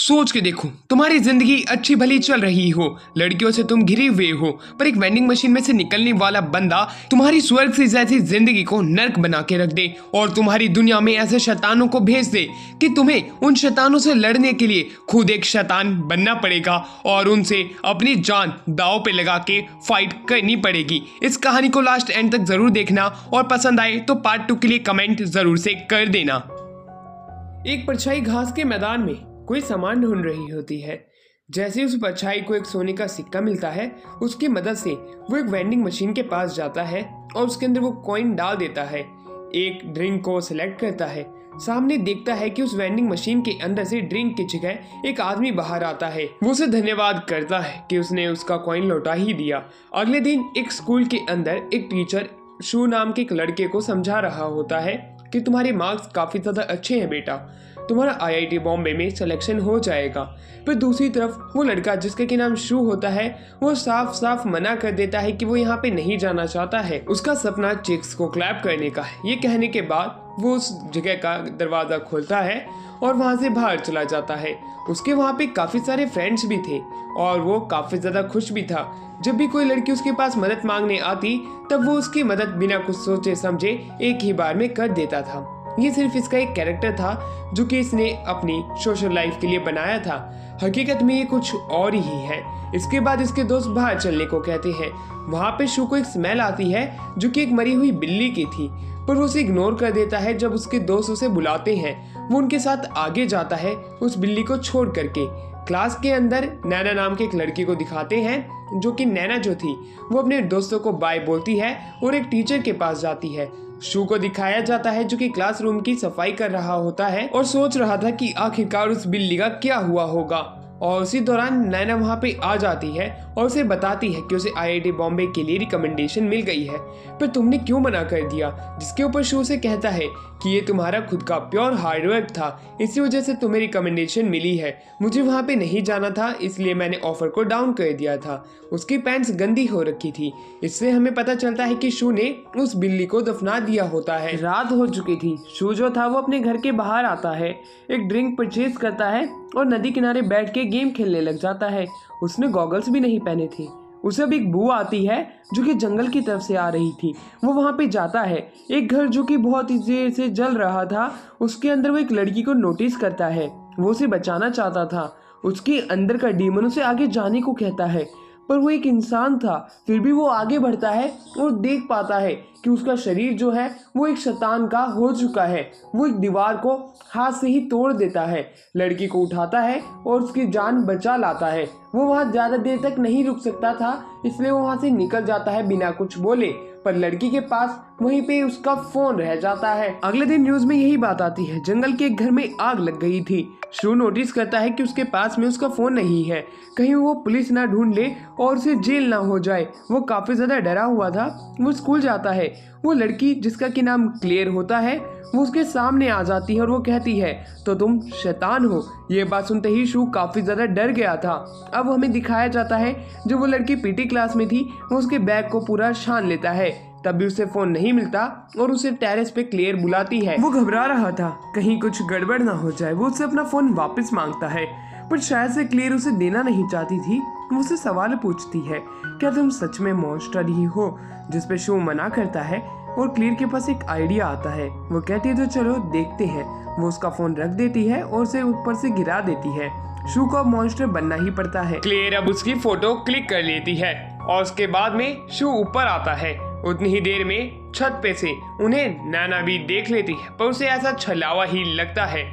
सोच के देखो, तुम्हारी जिंदगी अच्छी भली चल रही हो, लड़कियों से तुम घिरे हुए हो, पर एक वेंडिंग मशीन में से निकलने वाला बंदा तुम्हारी स्वर्ग से जैसी जिंदगी को नर्क बना के रख दे और तुम्हारी दुनिया में ऐसे शैतानों को भेज दे कि तुम्हें उन शैतानों से लड़ने के लिए खुद एक शैतान बनना पड़ेगा और उनसे अपनी जान दांव पे लगा के फाइट करनी पड़ेगी। इस कहानी को लास्ट एंड तक जरूर देखना और पसंद आए तो पार्ट 2 के लिए कमेंट जरूर से कर देना। एक परछाई घास के मैदान में कोई सामान ढूंढ रही होती है। जैसे उस परछाई को एक सोने का सिक्का मिलता है, उसकी मदद से वो एक वेंडिंग मशीन के पास जाता है और उसके अंदर वो कॉइन डाल देता है। एक ड्रिंक को सिलेक्ट करता है, सामने देखता है कि उस वेंडिंग मशीन के अंदर से ड्रिंक की जगह एक आदमी बाहर आता है। वो उसे धन्यवाद करता है कि उसने उसका कॉइन लौटा ही दिया। अगले दिन एक स्कूल के अंदर एक टीचर शू नाम के एक लड़के को समझा रहा होता है कि तुम्हारे मार्क्स काफी ज्यादा अच्छे हैं बेटा, तुम्हारा आईआईटी बॉम्बे में सिलेक्शन हो जाएगा। फिर दूसरी तरफ वो लड़का जिसका कि नाम शू होता है, वो साफ साफ मना कर देता है कि वो यहाँ पे नहीं जाना चाहता है, उसका सपना चिक्स को क्लैप करने का है। ये कहने के बाद वो उस जगह का दरवाजा खोलता है और वहाँ से बाहर चला जाता है। उसके वहाँ पे काफी सारे फ्रेंड्स भी थे और वो काफी ज्यादा खुश भी था। जब भी कोई लड़की उसके पास मदद मांगने आती तब वो उसकी मदद बिना कुछ सोचे समझे एक ही बार में कर देता था। ये सिर्फ इसका एक कैरेक्टर था जो कि इसने अपनी सोशल लाइफ के लिए बनाया था। हकीकत में ये कुछ और ही है। इसके बाद इसके दोस्त बाहर चलने को कहते हैं। वहाँ पे शू को एक स्मेल आती है जो कि एक मरी हुई बिल्ली की थी, पर वो उसे इग्नोर कर देता है। जब उसके दोस्त उसे बुलाते हैं, वो उनके साथ आगे जाता है उस बिल्ली को छोड़ करके। क्लास के अंदर नैना नाम के एक लड़की को दिखाते हैं जो कि नैना जो थी वो अपने दोस्तों को बाय बोलती है और एक टीचर के पास जाती है। शू को दिखाया जाता है जो कि क्लासरूम की सफाई कर रहा होता है और सोच रहा था कि आखिरकार उस बिल्ली का क्या हुआ होगा। और उसी दौरान नैना वहाँ पे आ जाती है और उसे बताती है कि उसे आईआईटी बॉम्बे के लिए रिकमेंडेशन मिल गई है, पर तुमने क्यों मना कर दिया। जिसके ऊपर शू से कहता है कि ये तुम्हारा खुद का प्योर हार्डवर्क था, इसी वजह से तुम्हें रिकमेंडेशन मिली है। मुझे वहाँ पे नहीं जाना था, इसलिए मैंने ऑफर को डाउन कर दिया था। उसकी पैंट्स गंदी हो रखी थी। इससे हमें पता चलता है कि शू ने उस बिल्ली को दफना दिया होता है। रात हो चुकी थी। शू जो था वो अपने घर के बाहर आता है, एक ड्रिंक परचेज करता है और नदी किनारे बैठ के गेम खेलने लग जाता है। उसने गॉगल्स भी नहीं पहने थे। उसे अब एक बू आती है जो कि जंगल की तरफ से आ रही थी। वो वहाँ पे जाता है। एक घर जो कि बहुत ही देर से जल रहा था, उसके अंदर वो एक लड़की को नोटिस करता है। वो उसे बचाना चाहता था। उसके अंदर का डीमन उसे आगे जाने को कहता है, पर वो एक इंसान था। फिर भी वो आगे बढ़ता है और देख पाता है कि उसका शरीर जो है वो एक शैतान का हो चुका है। वो एक दीवार को हाथ से ही तोड़ देता है, लड़की को उठाता है और उसकी जान बचा लाता है। वो वहाँ ज़्यादा देर तक नहीं रुक सकता था, इसलिए वो वहाँ से निकल जाता है बिना कुछ बोले, पर लड़की के पास वहीं पे उसका फोन रह जाता है। अगले दिन न्यूज में यही बात आती है, जंगल के एक घर में आग लग गई थी। शू नोटिस करता है कि उसके पास में उसका फोन नहीं है, कहीं वो पुलिस ना ढूंढ ले और उसे जेल ना हो जाए। वो काफी ज्यादा डरा हुआ था। वो स्कूल जाता है। वो लड़की जिसका कि नाम क्लेयर होता है, वो उसके सामने आ जाती है और वो कहती है तो तुम शैतान हो। ये बात सुनते ही शू काफी ज्यादा डर गया था। अब हमें दिखाया जाता है जो वो लड़की पीटी क्लास में थी, वो उसके बैग को पूरा छान लेता है। तब भी उसे फोन नहीं मिलता और उसे टेरेस पे क्लेयर बुलाती है। वो घबरा रहा था कहीं कुछ गड़बड़ ना हो जाए। वो उससे अपना फोन वापस मांगता है, पर शायद से क्लेयर उसे देना नहीं चाहती थी। वो उससे सवाल पूछती है, क्या तुम सच में मॉन्स्टर ही हो। जिस पे शू मना करता है और क्लेयर के पास एक आइडिया आता है। वो कहती है तो चलो देखते हैं। वो उसका फोन रख देती है और उसे ऊपर से गिरा देती है। शू को अब मॉन्स्टर बनना ही पड़ता है। क्लेयर अब उसकी फोटो क्लिक कर लेती है और उसके बाद में शू ऊपर आता है। उतनी ही देर में छत पे से उन्हें नैना भी देख लेती है, पर उसे ऐसा छलावा ही लगता है।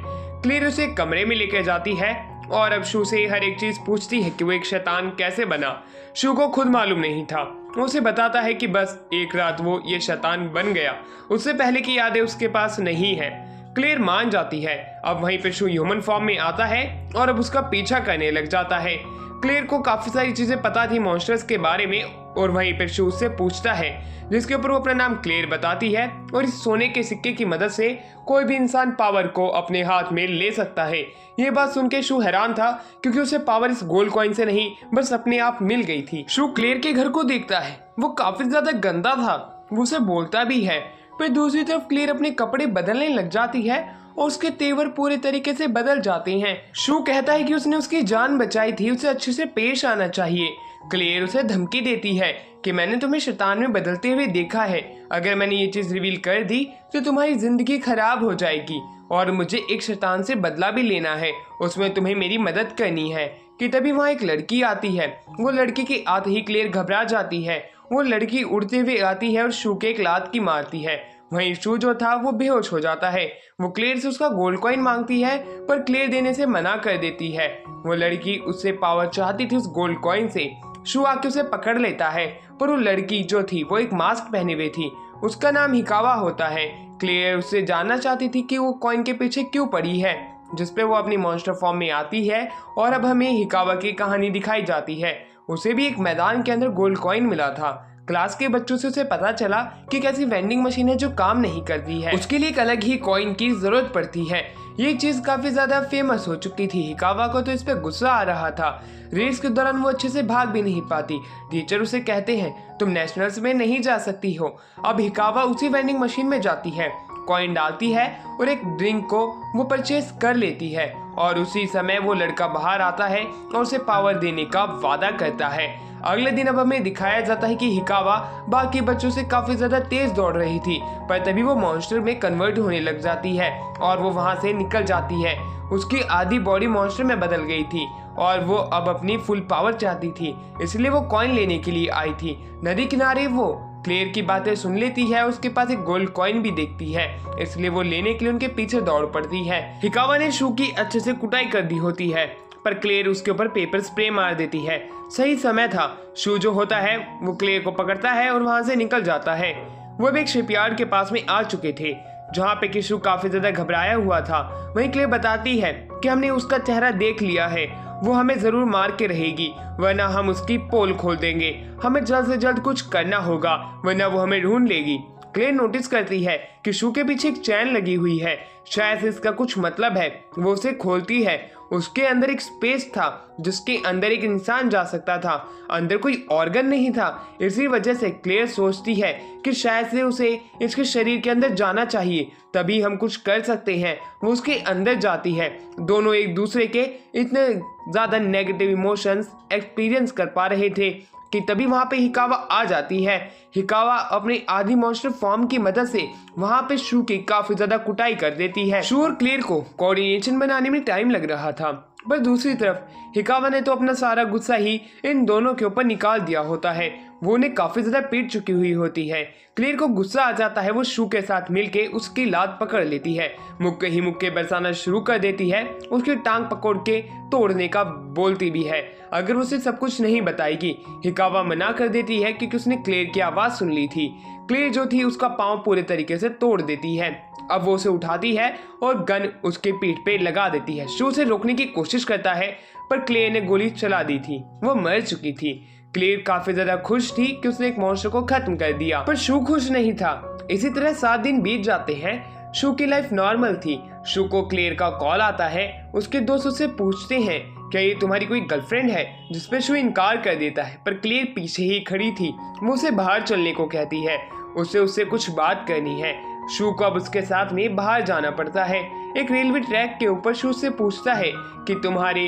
क्लेयर उसे कमरे में लेकर जाती है और अब शू से हर एक चीज पूछती है कि वो एक शैतान कैसे बना। शू को खुद मालूम नहीं था। वो उसे बताता है कि बस एक रात वो ये शैतान बन गया, उससे पहले की यादें उसके पास नहीं है। क्लेयर मान जाती है। अब वहीं पे शू ह्यूमन फॉर्म में आता है और अब उसका पीछा करने लग जाता है। क्लेयर को काफी सारी चीजें पता थी मॉन्स्टर्स के बारे में और वहीं पर शू से पूछता है, जिसके ऊपर वो अपना नाम क्लेयर बताती है और इस सोने के सिक्के की मदद से कोई भी इंसान पावर को अपने हाथ में ले सकता है। ये बात सुन के शू हैरान था क्योंकि उसे पावर इस गोल्ड कॉइन से नहीं बस अपने आप मिल गई थी। शू क्लेयर के घर को देखता है। वो काफी ज्यादा गंदा था। वो उसे बोलता भी है, फिर दूसरी तरफ क्लेयर अपने कपड़े बदलने लग जाती है और उसके तेवर पूरे तरीके से बदल जाते हैं। शू कहता है कि उसने उसकी जान बचाई थी, उसे अच्छे से पेश आना चाहिए। क्लेयर उसे धमकी देती है कि मैंने तुम्हें शैतान में बदलते हुए देखा है, अगर मैंने ये चीज रिवील कर दी तो तुम्हारी जिंदगी खराब हो जाएगी और मुझे एक शैतान से बदला भी लेना है, उसमें तुम्हें मेरी मदद करनी है। कि तभी वहाँ एक लड़की आती है। वो लड़की के आते ही क्लेयर घबरा जाती है। वो लड़की उड़ते हुए आती है और शू के एक लात की मारती है। वहीं शू जो था वो बेहोश हो जाता है। वो क्लेयर से उसका गोल्ड कॉइन मांगती है पर क्लेयर देने से मना कर देती है। वो लड़की उससे पावर चाहती थी उस गोल्ड कॉइन से। शू आके उसे पकड़ लेता है पर वो लड़की जो थी वो एक मास्क पहने हुए थी। उसका नाम हिकावा होता है। क्लेयर उससे जानना चाहती थी कि वो कॉइन के पीछे क्यों पड़ी है, जिसपे वो अपनी मॉन्स्टर फॉर्म में आती है और अब हमें हिकावा की कहानी दिखाई जाती है। उसे भी एक मैदान के अंदर गोल्ड कॉइन मिला था। क्लास के बच्चों से उसे पता चला कि कैसी वेंडिंग मशीन है जो काम नहीं करती है, उसके लिए एक अलग ही कॉइन की जरूरत पड़ती है। ये चीज काफी ज्यादा फेमस हो चुकी थी। हिकावा को तो इस पे गुस्सा आ रहा था। रेस के दौरान वो अच्छे से भाग भी नहीं पाती। टीचर उसे कहते हैं तुम नेशनल्स में नहीं जा सकती हो। अब हिकावा उसी वेंडिंग मशीन में जाती है, कॉइन डालती है और एक ड्रिंक को वो परचेस कर लेती है और उसी समय वो लड़का बाहर आता है और उसे पावर देने का वादा करता है। अगले दिन अब हमें दिखाया जाता है कि हिकावा बाकी बच्चों से काफी ज्यादा तेज दौड़ रही थी, पर तभी वो मॉन्स्टर में कन्वर्ट होने लग जाती है और वो वहां से निकल जाती है। उसकी आधी बॉडी मॉन्स्टर में बदल गई थी और वो अब अपनी फुल पावर चाहती थी, इसलिए वो कॉइन लेने के लिए आई थी। नदी किनारे वो क्लेयर की बातें सुन लेती है, उसके पास एक गोल्ड कॉइन भी देखती है, इसलिए वो लेने के लिए उनके पीछे दौड़ पड़ती है। हिकावा ने शू की अच्छे से कुटाई कर दी होती है पर क्लेयर उसके ऊपर पेपर स्प्रे मार देती है। सही समय था। शू जो होता है वो क्लेयर को पकड़ता है और वहां से निकल जाता है। वो भी एक शिपयार्ड के पास में आ चुके थे जहाँ पे कि शू काफी ज्यादा घबराया हुआ था। वहीं क्लेयर बताती है कि हमने उसका चेहरा देख लिया है, वो हमें जरूर मार के रहेगी वरना हम उसकी पोल खोल देंगे। हमें जल्द से जल्द कुछ करना होगा वरना वो हमें ढूंढ लेगी। क्लेयर नोटिस करती है कि शू के पीछे एक चैन लगी हुई है, शायद इसका कुछ मतलब है। वो उसे खोलती है। उसके अंदर एक स्पेस था जिसके अंदर एक इंसान जा सकता था, अंदर कोई ऑर्गन नहीं था। इसी वजह से क्लेयर सोचती है कि शायद से उसे इसके शरीर के अंदर जाना चाहिए, तभी हम कुछ कर सकते हैं। वो उसके अंदर जाती है। दोनों एक दूसरे के इतने ज्यादा नेगेटिव इमोशंस एक्सपीरियंस कर पा रहे थे कि तभी वहां पे हिकावा आ जाती है। हिकावा अपनी आधी मॉन्स्टर फॉर्म की मदद से वहां पे शू की काफी ज्यादा कुटाई कर देती है। शू और क्लेयर को कोऑर्डिनेशन बनाने में टाइम लग रहा था, पर दूसरी तरफ हिकावा ने तो अपना सारा गुस्सा ही इन दोनों के ऊपर निकाल दिया होता है। वो उन्हें काफी ज्यादा पीट चुकी हुई होती है। क्लेयर को गुस्सा आ जाता है। वो शू के साथ मिलके उसकी लात पकड़ लेती है, मुक्के ही मुक्के बरसाना शुरू कर देती है। उसकी टांग पकड़ के तोड़ने का बोलती भी है अगर उसे सब कुछ नहीं बताएगी। हिकावा मना कर देती है क्योंकि उसने क्लेयर की आवाज सुन ली थी। क्लेयर जो थी उसका पांव पूरे तरीके से तोड़ देती है। अब वो उसे उठाती है और गन उसके पीठ पे लगा देती है। शू उसे रोकने की कोशिश करता है पर क्लेयर ने गोली चला दी थी, वो मर चुकी थी। क्लेयर काफी ज्यादा खुश थी कि उसने एक मॉन्स्टर को खत्म कर दिया, पर शू खुश नहीं था। इसी तरह 7 दिन बीत जाते हैं। शू की लाइफ नॉर्मल थी। शू को क्लेयर का कॉल आता है। उसके दोस्त उससे पूछते हैं क्या ये तुम्हारी कोई गर्लफ्रेंड है, जिसपे शू इनकार कर देता है, पर क्लेयर पीछे ही खड़ी थी। वो उसे बाहर चलने को कहती है, उससे कुछ बात करनी है। शू को अब उसके साथ में बाहर जाना पड़ता है। एक रेलवे ट्रैक के ऊपर शू से पूछता है कि तुम्हारे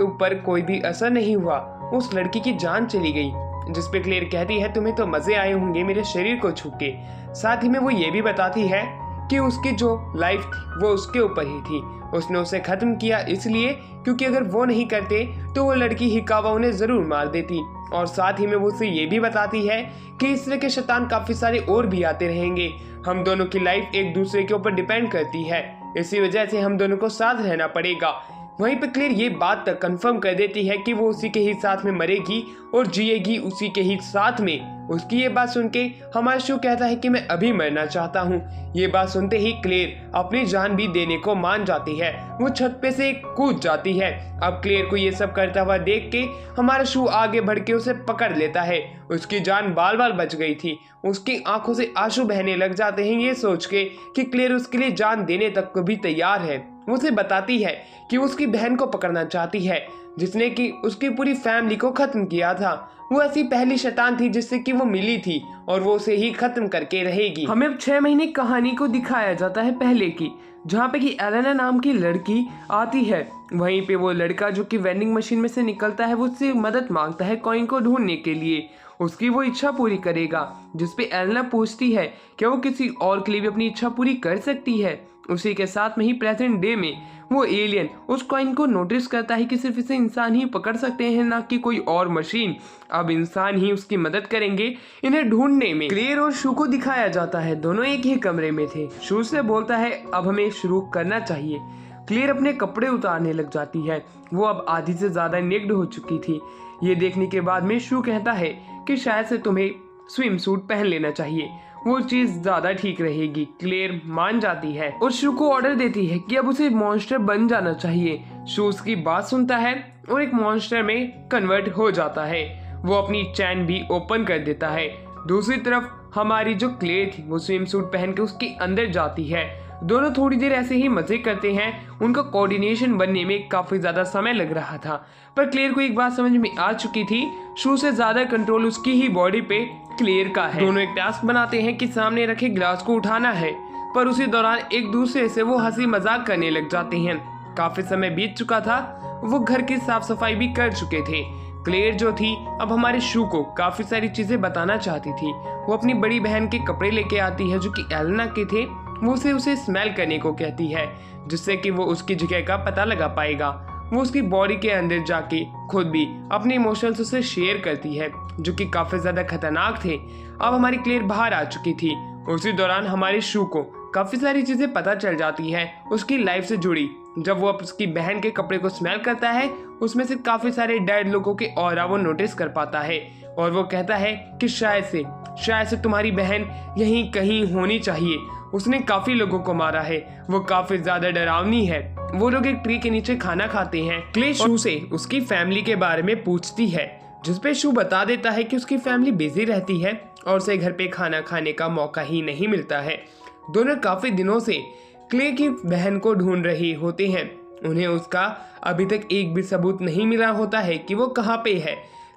ऊपर कोई भी असर नहीं हुआ, उस लड़की की जान चली गई, जिसपे क्लेयर कहती है तुम्हें तो मजे आए होंगे मेरे शरीर को छू के। साथ ही में वो ये भी बताती है कि उसकी जो लाइफ थी वो उसके ऊपर ही थी। उसने उसे खत्म किया इसलिए क्योंकि अगर वो नहीं करते तो वो लड़की हिकावा उन्हें जरूर मार देती। और साथ ही में वो उसे ये भी बताती है कि इस तरह के शैतान काफी सारे और भी आते रहेंगे। हम दोनों की लाइफ एक दूसरे के ऊपर डिपेंड करती है, इसी वजह से हम दोनों को साथ रहना पड़ेगा। वहीं पे क्लेयर ये बात तक कंफर्म कर देती है कि वो उसी के ही साथ में मरेगी और जिएगी उसी के ही साथ में। उसकी ये बात सुन के हमारा शू कहता है कि मैं अभी मरना चाहता हूँ। ये बात सुनते ही क्लेयर अपनी जान भी देने को मान जाती है। वो छत पे से कूद जाती है। अब क्लेयर को ये सब करता हुआ देख के हमारा शू आगे बढ़ के उसे पकड़ लेता है। उसकी जान बाल बाल बच गई थी। उसकी आंखों से आंसू बहने लग जाते हैं ये सोच के कि क्लेयर उसके लिए जान देने तक को भी तैयार है। वो उसे बताती है कि वो उसकी बहन को पकड़ना चाहती है जिसने कि उसकी पूरी फैमिली को खत्म किया था। वो ऐसी पहली शैतान थी जिससे कि वो मिली थी और वो उसे ही खत्म करके रहेगी। हमें अब 6 महीने कहानी को दिखाया जाता है पहले की, जहाँ पे कि एलेना नाम की लड़की आती है। वहीं पे वो लड़का जो कि वेंडिंग मशीन में से निकलता है वो उससे मदद मांगता है कॉइन को ढूंढने के लिए। उसकी वो इच्छा पूरी करेगा, जिसपे एलेना पूछती है क्या वो किसी और के लिए भी अपनी इच्छा पूरी कर सकती है। उसी के साथ में ही प्रेजेंट डे में वो एलियन उस कॉइन को नोटिस करता है कि सिर्फ इसे इंसान ही पकड़ सकते हैं, ना कि कोई और मशीन। अब इंसान ही उसकी मदद करेंगे इन्हें ढूंढने में। क्लेयर और शू को दिखाया जाता है, दोनों एक ही कमरे में थे। शू से बोलता है अब हमें शुरू करना चाहिए। क्लेयर अपने कपड़े उतारने लग जाती है, वो अब आधी से ज्यादा नेक्ड हो चुकी थी। ये देखने के बाद में शू कहता है कि शायद से तुम्हें स्विम सूट पहन लेना चाहिए, वो चीज ज्यादा ठीक रहेगी। क्लेयर मान जाती है और शू को ऑर्डर देती है कि अब उसे मॉन्स्टर बन जाना चाहिए। शू उसकी बात सुनता है और एक मॉन्स्टर में कन्वर्ट हो जाता है। वो अपनी चैन भी ओपन कर देता है। दूसरी तरफ हमारी जो क्लेयर थी वो स्विम सूट पहन के उसके अंदर जाती है। दोनों थोड़ी देर ऐसे ही मजे करते हैं। उनका कोऑर्डिनेशन बनने में काफी ज्यादा समय लग रहा था, पर क्लेयर को एक बात समझ में आ चुकी थी, शू से ज्यादा कंट्रोल उसकी ही बॉडी पे क्लेयर का है। दोनों एक टास्क बनाते हैं कि सामने रखे ग्लास को उठाना है, पर उसी दौरान एक दूसरे से वो हंसी मजाक करने लग जाते हैं। काफी समय बीत चुका था, वो घर की साफ सफाई भी कर चुके थे। क्लेयर जो थी अब हमारे शू को काफी सारी चीजें बताना चाहती थी। वो अपनी बड़ी बहन के कपड़े लेके आती है जो कि एलेना के थे। वो उसे स्मेल करने को कहती है जिससे कि वो उसकी जगह का पता लगा पाएगा। वो उसकी बॉडी के अंदर जाके खुद भी अपने इमोशंस उसे शेयर करती है जो कि काफी ज्यादा खतरनाक थे। अब हमारी क्लेयर बाहर आ चुकी थी। उसी दौरान हमारे शू को काफी सारी चीजें पता चल जाती है उसकी लाइफ से जुड़ी। जब वो उसकी बहन के कपड़े को स्मेल करता है उसमें से काफी सारे डेड लोगों के ऑरा वो नोटिस कर पाता है और वो कहता है कि शायद से तुम्हारी बहन यहीं कहीं होनी चाहिए। उसने काफी लोगों को मारा है, वो काफी ज्यादा डरावनी है। वो लोग एक ट्री के नीचे खाना खाते हैं। क्ले शू से उसकी फैमिली के बारे में पूछती है जिसपे शू बता देता है कि उसकी फैमिली बिजी रहती है और उसे घर पे खाना खाने का मौका ही नहीं मिलता है। दोनों काफी दिनों से क्ले की बहन को ढूंढ रहे होते हैं। उन्हें उसका अभी तक एक भी सबूत नहीं मिला होता है कि वो कहाँ पे है।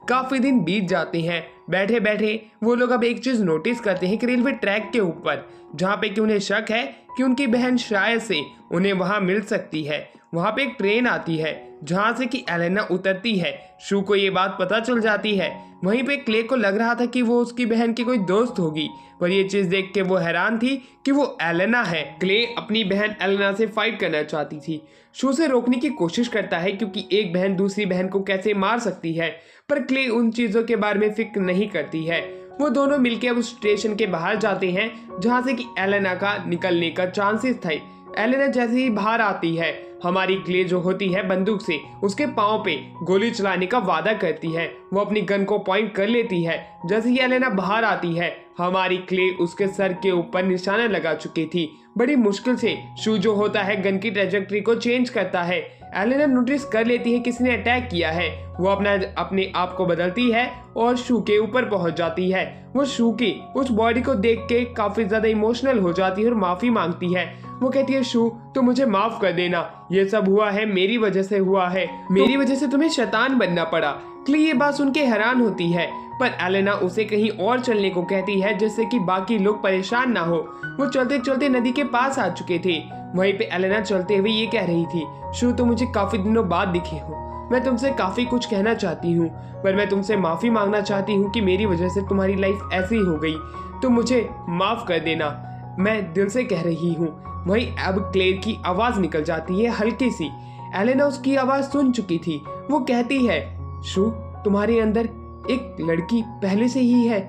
काफी दिन बीत जाते हैं। बैठे बैठे वो लोग अब एक चीज नोटिस करते हैं कि रेलवे ट्रैक के ऊपर जहाँ पे कि उन्हें शक है कि उनकी बहन शायद से उन्हें वहां मिल सकती है, वहां पे एक ट्रेन आती है जहां से कि एलेना उतरती है। शू को ये बात पता चल जाती है। वहीं पे क्ले को लग रहा था कि वो उसकी बहन की कोई दोस्त होगी, पर ये चीज देख के वो हैरान थी कि वो एलेना है। क्ले अपनी बहन एलेना से फाइट करना चाहती थी। शू से रोकने की कोशिश करता है क्योंकि एक बहन दूसरी बहन को कैसे मार सकती है, पर क्ले उन चीजों के बारे में फिक्र नहीं करती है। वो दोनों मिलकर उस स्टेशन के बाहर जाते हैं जहां से कि एलेना का निकलने का चांसेस थे। एलेना जैसे ही बाहर आती है हमारी क्ले जो होती है बंदूक से उसके पांव पे गोली चलाने का वादा करती है। वो अपनी गन को पॉइंट कर लेती है। जैसे ही एलेना बाहर आती है हमारी क्ले उसके सर के ऊपर निशाना लगा चुकी थी। बड़ी मुश्किल से शू जो होता है गन की ट्रैजेक्टरी को चेंज करता है। एलेना नोटिस कर लेती है किसने अटैक किया है। वो अपने आप को बदलती है और शू के ऊपर पहुंच जाती है। वो शू की उस बॉडी को देख के काफी ज्यादा इमोशनल हो जाती है और माफी मांगती है। वो कहती है शू तो मुझे माफ कर देना, ये सब हुआ है मेरी वजह से हुआ है, मेरी वजह से तुम्हें शैतान बनना पड़ा। क्ले ये बात सुन के हैरान होती है, पर एलेना उसे कहीं और चलने को कहती है जिससे कि बाकी लोग परेशान ना हो। वो चलते चलते नदी के पास आ चुके थे। वहीं पे एलेना चलते हुए ये कह रही थी, शू तुम मुझे काफी दिनों बाद दिखे हो, मैं तुमसे काफी कुछ कहना चाहती हूँ, पर मैं तुमसे माफी मांगना चाहती हूँ कि मेरी वजह से तुम्हारी लाइफ ऐसी हो गई, तो मुझे माफ कर देना, मैं दिल से कह रही हूँ। वहीं अब क्लेयर की आवाज निकल जाती है हल्की सी। एलेना उसकी आवाज सुन चुकी थी। वो कहती है शू तुम्हारे अंदर एक लड़की पहले से ही है,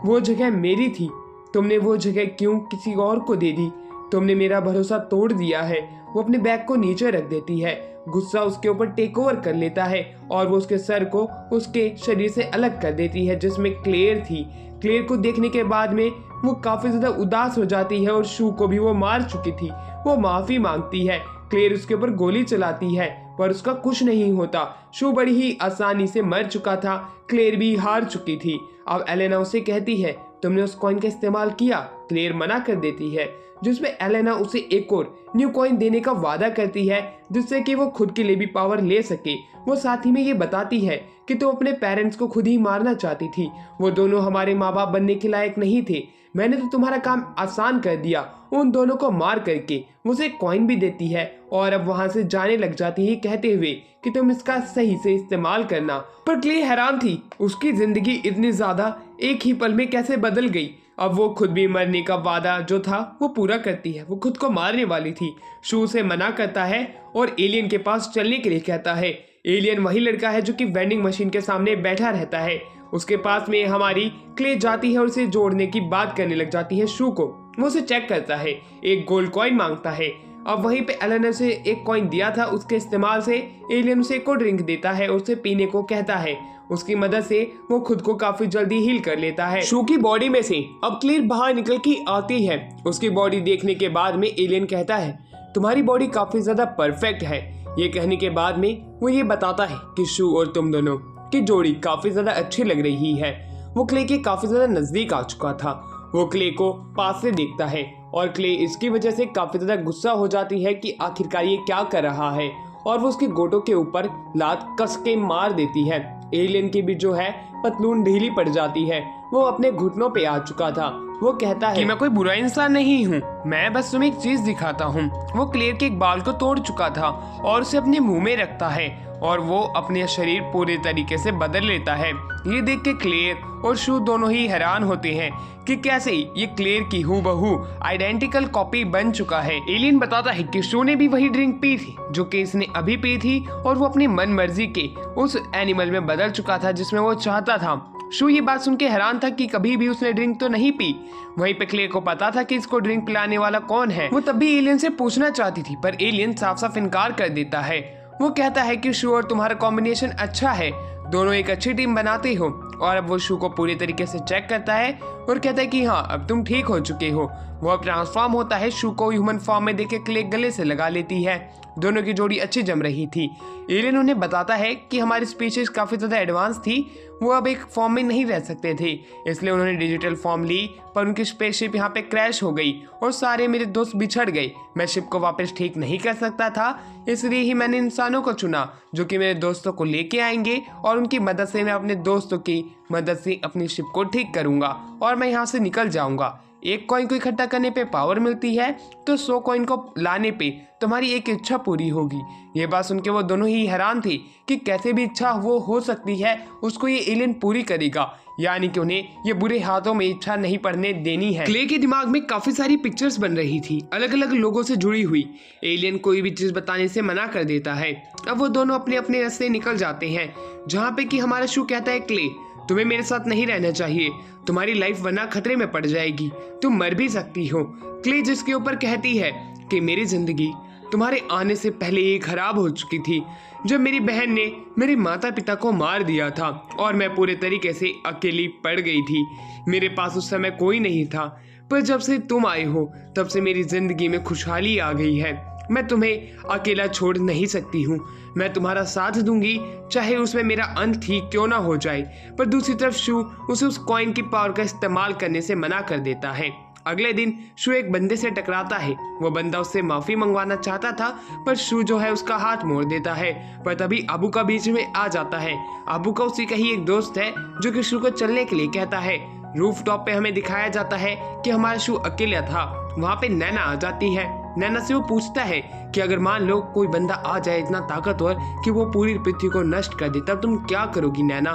वो जगह मेरी थी, तुमने वो जगह क्यों किसी और को दे दी, तुमने मेरा भरोसा तोड़ दिया है। वो अपने बैग को नीचे रख देती है। गुस्सा उसके ऊपर टेक ओवर कर लेता है और वो उसके सर को उसके शरीर से अलग कर देती है जिसमें क्लेयर थी। क्लेयर को देखने के बाद में वो काफी ज्यादा उदास हो जाती है और शू को भी वो मार चुकी थी। वो माफी मांगती है। क्लेयर उसके ऊपर गोली चलाती है पर उसका कुछ नहीं होता। शू बड़ी ही आसानी से मर चुका था। क्लेयर भी हार चुकी थी। अब एलेना उसे कहती है तुमने उस कॉइन का इस्तेमाल किया। क्लेयर मना कर देती है जिसमें एलेना उसे एक और न्यू कॉइन देने का वादा करती है जिससे कि वो खुद के लिए भी पावर ले सके। वो साथ ही में ये बताती है कि तुम अपने पेरेंट्स को खुद ही मारना चाहती थी, वो दोनों हमारे माँ बाप बनने के लायक नहीं थे, मैंने तो तुम्हारा काम आसान कर दिया उन दोनों को मार करके। वो उसे कॉइन भी देती है और अब वहां से जाने लग जाती है कहते हुए कि तुम इसका सही से इस्तेमाल करना। पर क्ले हैरान थी, उसकी जिंदगी इतनी ज्यादा एक ही पल में कैसे बदल गई। अब वो खुद भी मरने का वादा जो था वो पूरा करती है, वो खुद को मारने वाली थी। शू से मना करता है और एलियन के पास चलने के लिए कहता है। एलियन वही लड़का है जो कि वेंडिंग मशीन के सामने बैठा रहता है। उसके पास में हमारी क्ले जाती है और उसे जोड़ने की बात करने लग जाती है शू को। वो उसे चेक करता है, एक गोल्ड कॉइन मांगता है। अब वहीं पे एलेना से एक कॉइन दिया था, उसके इस्तेमाल से एलियन उसे एक और ड्रिंक देता है और उसे पीने को कहता है। उसकी मदद से वो खुद को काफी जल्दी हील कर लेता है। शू की बॉडी में से अब क्लेयर बाहर निकल के आती है। उसकी बॉडी देखने के बाद में एलियन कहता है तुम्हारी बॉडी काफी ज्यादा परफेक्ट है। ये कहने के बाद में वो ये बताता है कि शू और तुम दोनों की जोड़ी काफी ज्यादा अच्छी लग रही है। वो क्ले के काफी ज्यादा नजदीक आ चुका था। वो क्ले को पास से देखता है और क्ले इसकी वजह से काफी ज्यादा गुस्सा हो जाती है कि आखिरकार ये क्या कर रहा है और वो उसके गोटों के ऊपर लात कस के मार देती है। एलियन की भी जो है पतलून ढीली पड़ जाती है, वो अपने घुटनों पे आ चुका था। वो कहता है कि मैं कोई बुरा इंसान नहीं हूँ, मैं बस तुम्हें एक चीज दिखाता हूँ। वो क्लेयर के एक बाल को तोड़ चुका था और उसे अपने मुंह में रखता है और वो अपने शरीर पूरे तरीके से बदल लेता है। ये देख के क्लेयर और शू दोनों ही हैरान होते हैं कि कैसे ये क्लेयर की हूबहू आइडेंटिकल कॉपी बन चुका है। एलियन बताता है कि शू ने भी वही ड्रिंक पी थी जो कि इसने अभी पी थी और वो अपनी मन मर्जी के उस एनिमल में बदल चुका था जिसमें वो चाहता था। शू ये बात सुन के हैरान था कि कभी भी उसने ड्रिंक तो नहीं पी। वहीं पे क्लेयर को पता था कि इसको ड्रिंक पिलाने वाला कौन है। वो तब भी एलियन से पूछना चाहती थी पर एलियन साफ साफ इनकार कर देता है। वो कहता है कि शू और तुम्हारा कॉम्बिनेशन अच्छा है, दोनों एक अच्छी टीम बनाते हो। और अब वो शू को पूरी तरीके से चेक करता है और कहता है कि हाँ अब तुम ठीक हो चुके हो। वो अब ट्रांसफॉर्म होता है, शू को ह्यूमन फॉर्म में देखे क्ले गले से लगा लेती है। दोनों की जोड़ी अच्छी जम रही थी। एलियन उन्हें बताता है कि हमारी स्पीशीज काफी ज्यादा एडवांस थी, वो अब एक फॉर्म में नहीं रह सकते थे, इसलिए उन्होंने डिजिटल फॉर्म ली। पर उनकी स्पेसशिप यहाँ पे क्रैश हो गई और सारे मेरे दोस्त बिछड़ गए। मैं शिप को वापस ठीक नहीं कर सकता था, इसलिए ही मैंने इंसानों को चुना जो कि मेरे दोस्तों को लेके आएंगे और उनकी मदद से मैं अपने दोस्तों की मदद से अपनी शिप को ठीक करूंगा और मैं यहाँ से निकल जाऊंगा। एक कॉइन को इकट्ठा करने पे पावर मिलती है तो 100 कॉइन को लाने पे तुम्हारी एक इच्छा पूरी होगी। ये बात सुन के वो दोनों ही हैरान थे कि कैसे भी इच्छा वो हो सकती है उसको ये एलियन पूरी करेगा, यानी कि उन्हें ये बुरे हाथों में इच्छा नहीं पड़ने देनी है। क्ले के दिमाग में काफी सारी पिक्चर्स बन रही थी अलग अलग लोगों से जुड़ी हुई। एलियन कोई भी चीज बताने से मना कर देता है। अब वो दोनों अपने अपने रास्ते निकल जाते हैं, जहाँ पे कि हमारा शू कहता है क्ले तुम्हें मेरे साथ नहीं रहना चाहिए, तुम्हारी लाइफ वरना खतरे में पड़ जाएगी, तुम मर भी सकती हो। क्ले जिसके ऊपर कहती है कि मेरी जिंदगी तुम्हारे आने से पहले ही खराब हो चुकी थी, जब मेरी बहन ने मेरे माता पिता को मार दिया था और मैं पूरे तरीके से अकेली पड़ गई थी। मेरे पास उस समय कोई नहीं था, पर जब से तुम आए हो तब से मेरी जिंदगी में खुशहाली आ गई है। मैं तुम्हें अकेला छोड़ नहीं सकती हूँ, मैं तुम्हारा साथ दूंगी चाहे उसमें मेरा अंत ही क्यों ना हो जाए। पर दूसरी तरफ शू उसे उस कॉइन की पावर का इस्तेमाल करने से मना कर देता है। अगले दिन शू एक बंदे से टकराता है, वो बंदा उससे माफी मंगवाना चाहता था पर शू जो है उसका हाथ मोड़ देता है। पर तभी अबू का बीच में आ जाता है। अबू का उसी का ही एक दोस्त है जो कि शू को चलने के लिए कहता है। रूफ टॉप पे हमें दिखाया जाता है कि हमारा शू अकेला था। वहाँ पे नैना आ जाती है। नैना से वो पूछता है कि अगर मान लो कोई बंदा आ जाए इतना ताकतवर कि वो पूरी पृथ्वी को नष्ट कर दे, तब तुम क्या करोगी नैना।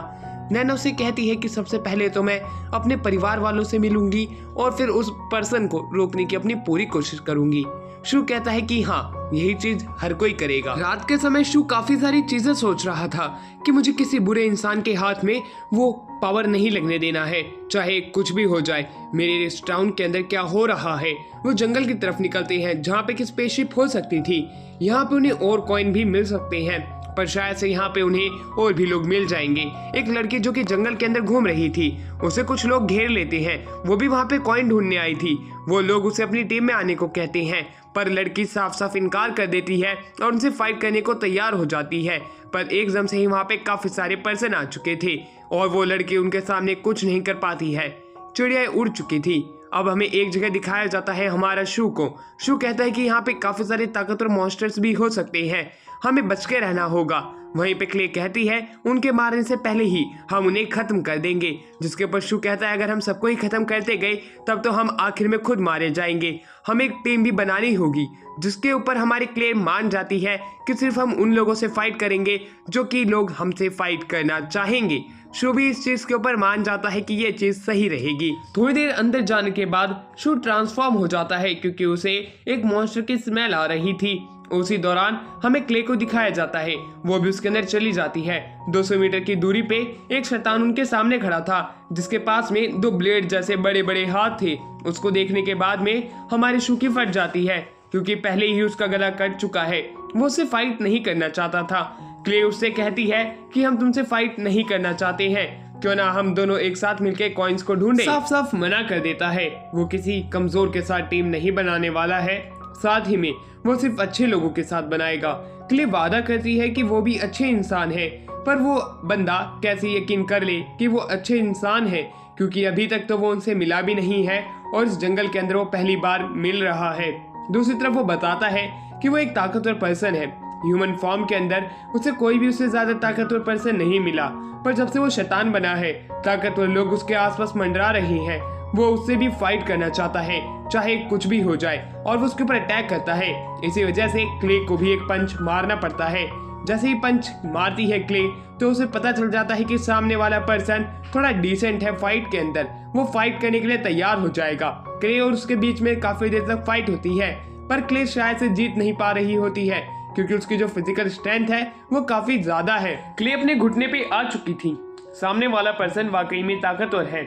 नैना उसे कहती है कि सबसे पहले तो मैं अपने परिवार वालों से मिलूंगी और फिर उस पर्सन को रोकने की अपनी पूरी कोशिश करूंगी। शू कहता है कि हाँ यही चीज हर कोई करेगा। रात के समय शू काफी सारी चीजें सोच रहा था कि मुझे किसी बुरे इंसान के हाथ में वो पावर नहीं लगने देना है, चाहे कुछ भी हो जाए। मेरे इस टाउन के अंदर क्या हो रहा है। वो जंगल की तरफ निकलते हैं जहाँ पे की स्पेसशिप हो सकती थी। यहाँ पे उन्हें और कॉइन भी मिल सकते हैं, पर शायद से यहाँ पे उन्हें और भी लोग मिल जाएंगे। एक लड़की जो कि जंगल के अंदर घूम रही थी, उसे कुछ लोग घेर लेते हैं। वो भी वहाँ पे कॉइन ढूंढने आई थी। वो लोग उसे अपनी टीम में आने को कहते हैं, पर लड़की साफ साफ इनकार कर देती है और उनसे फाइट करने को तैयार हो जाती है। पर एकदम से ही वहाँ पे काफी सारे पर्सन आ चुके थे और वो लड़की उनके सामने कुछ नहीं कर पाती है। चिड़िया उड़ चुकी थी। अब हमें एक जगह दिखाया जाता है हमारा शू को। शू कहता है कि यहाँ पे काफी सारे ताकतवर मॉन्स्टर्स भी हो सकते हैं, हमें बच के रहना होगा। वहीं पे क्ले कहती है उनके मारने से पहले ही हम उन्हें खत्म कर देंगे, जिसके ऊपर शू कहता है अगर हम सबको ही खत्म करते गए तब तो हम आखिर में खुद मारे जाएंगे, हमें एक टीम भी बनानी होगी। जिसके ऊपर हमारी क्ले मान जाती है कि सिर्फ हम उन लोगों से फाइट करेंगे जो कि लोग हमसे फाइट करना चाहेंगे। शू भी इस चीज के ऊपर मान जाता है कि ये चीज सही रहेगी। थोड़ी देर अंदर जाने के बाद शू ट्रांसफॉर्म हो जाता है क्योंकि उसे एक मॉन्स्टर की स्मेल आ रही थी। उसी दौरान हमें क्ले को दिखाया जाता है, वो भी उसके अंदर चली जाती है। 200 मीटर की दूरी पे एक शैतान उनके सामने खड़ा था जिसके पास में 2 ब्लेड जैसे बड़े बड़े हाथ थे। उसको देखने के बाद में हमारी शू की फट जाती है क्योंकि पहले ही उसका गला कट चुका है। वो उससे फाइट नहीं करना चाहता था। क्ले उससे कहती है कि हम तुमसे फाइट नहीं करना चाहते हैं, क्यों ना हम दोनों एक साथ मिलकर कॉइन्स को ढूंढें। साफ साफ मना कर देता है, वो किसी कमजोर के साथ टीम नहीं बनाने वाला है, साथ ही में वो सिर्फ अच्छे लोगों के साथ बनाएगा। क्ले वादा करती है कि वो भी अच्छे इंसान है, पर वो बंदा कैसे यकीन कर ले कि वो अच्छे इंसान है, क्योंकि अभी तक तो वो उनसे मिला भी नहीं है और इस जंगल के अंदर वो पहली बार मिल रहा है। दूसरी तरफ वो बताता है कि वो एक ताकतवर पर्सन है। ह्यूमन फॉर्म के अंदर उसे कोई भी उससे ज्यादा ताकतवर पर्सन नहीं मिला, पर जब से वो शैतान बना है ताकतवर लोग उसके आसपास मंडरा रहे हैं। वो उससे भी फाइट करना चाहता है, चाहे कुछ भी हो जाए, और वो उसके ऊपर अटैक करता है। इसी वजह से क्ले को भी एक पंच मारना पड़ता है। जैसे ही पंच मारती है क्ले तो उसे पता चल जाता है कि सामने वाला पर्सन थोड़ा डिसेंट है फाइट के अंदर, वो फाइट करने के लिए तैयार हो जाएगा। क्ले और उसके बीच में काफी देर तक फाइट होती है, पर क्ले शायद से जीत नहीं पा रही होती है क्योंकि उसकी जो फिजिकल स्ट्रेंथ है वो काफी ज्यादा है। क्ले अपने घुटने पे आ चुकी थी। सामने वाला पर्सन वाकई में ताकतवर है,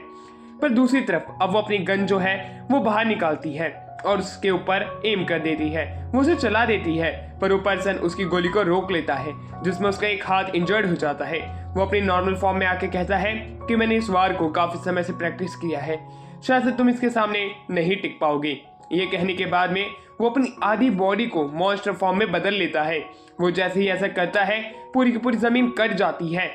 पर दूसरी तरफ अब वो अपनी गन जो है वो बाहर निकालती है और उसके ऊपर एम कर देती है। वो उसे चला देती है, पर वो पर्सन उसकी गोली को रोक लेता है, जिसमें उसका एक हाथ इंजर्ड हो जाता है। वो अपनी नॉर्मल फॉर्म में आके कहता है कि मैंने इस वार को काफी समय से प्रैक्टिस किया है, शायद से तुम इसके सामने नहीं टिक पाओगे। ये कहने के बाद में वो अपनी आधी बॉडी को मॉन्स्टर फॉर्म में बदल लेता है। वो जैसे ही ऐसा करता है पूरी की पूरी जमीन कट जाती है।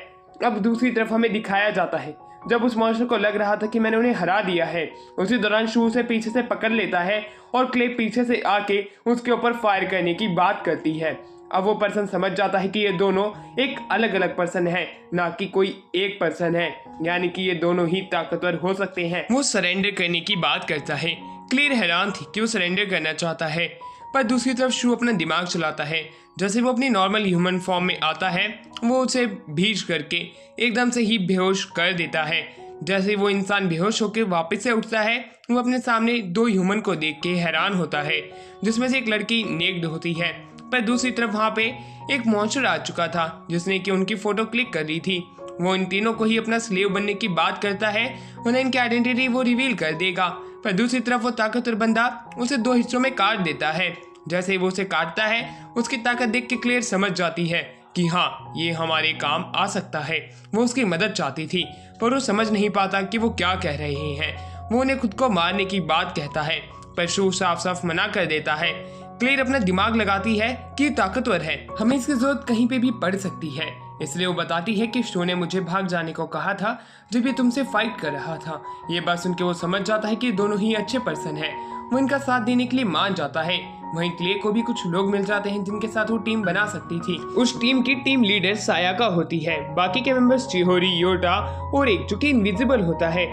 अब दूसरी तरफ हमें दिखाया जाता है जब उस मॉन्स्टर को लग रहा था कि मैंने उन्हें हरा दिया है, उसी दौरान शू से पीछे से पकड़ लेता है और क्ले पीछे से आके उसके ऊपर फायर करने की बात करती है। अब वो पर्सन समझ जाता है कि ये दोनों एक अलग अलग पर्सन है, ना कि कोई एक पर्सन है, यानी कि ये दोनों ही ताकतवर हो सकते हैं। वो सरेंडर करने की बात करता है। क्लियर हैरान थी कि वो सरेंडर करना चाहता है, पर दूसरी तरफ शू अपना दिमाग चलाता है। जैसे वो अपनी नॉर्मल ह्यूमन फॉर्म में आता है वो उसे भीज करके एकदम से ही बेहोश कर देता है। जैसे वो इंसान बेहोश होकर वापस से उठता है वो अपने सामने 2 ह्यूमन को देख के हैरान होता है, जिसमें से एक लड़की नेक्ड होती है, पर दूसरी तरफ वहाँ पे एक मॉन्स्टर आ चुका था जिसने कि उनकी फोटो क्लिक कर दी थी। वो इन तीनों को ही अपना स्लेव बनने की बात करता है, उन्हें इनकी आइडेंटिटी वो रिवील कर देगा, पर दूसरी तरफ वो ताकतवर बंदा उसे 2 हिस्सों में काट देता है। जैसे ही वो उसे काटता है उसकी ताकत देख के क्लियर समझ जाती है कि हाँ ये हमारे काम आ सकता है। वो उसकी मदद चाहती थी, पर वो समझ नहीं पाता कि वो क्या कह रहे हैं। वो उन्हें खुद को मारने की बात कहता है, पर शू साफ साफ मना कर देता है। क्लियर अपना दिमाग लगाती है कि ये ताकतवर है, हमें इसकी जरूरत कहीं पे भी पड़ सकती है, इसलिए वो बताती है कि शू ने मुझे भाग जाने को कहा था जब ये तुमसे फाइट कर रहा था। ये बात सुन के वो समझ जाता है कि दोनों ही अच्छे पर्सन हैं। वो इनका साथ देने के लिए मान जाता है। वहीं क्ले को भी कुछ लोग मिल जाते हैं जिनके साथ वो टीम बना सकती थी। उस टीम की टीम लीडर सायाका होती है, बाकी के मेंबर्स चिहोरी, योटा और एक जो कि इनविजिबल होता है,